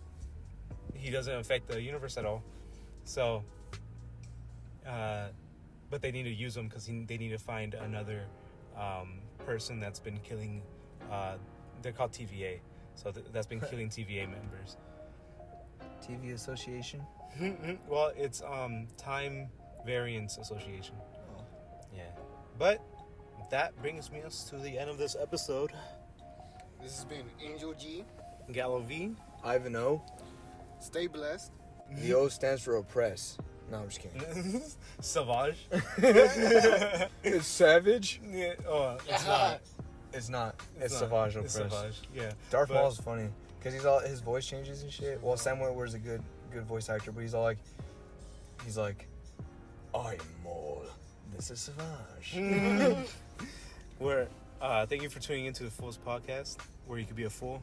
he doesn't affect the universe at all. So but they need to use him because they need to find another person that's been killing they're called TVA. So that's been killing TVA members. TV Association? Well, it's Time Variance Association. Oh. Yeah. But that brings us to the end of this episode. This has been Angel G. Galo V. Ivan O. Stay blessed. The O stands for oppress. No, I'm just kidding. Savage. It's savage. Yeah. Oh, it's not. It's not. It's not. Savage It's oppress. Savage. Yeah. Darth Maul's funny because his voice changes and shit. Well, Sam Witwer's a good voice actor, but he's like, I am Maul. This is Savage. Thank you for tuning into the Fools Podcast, where you could be a fool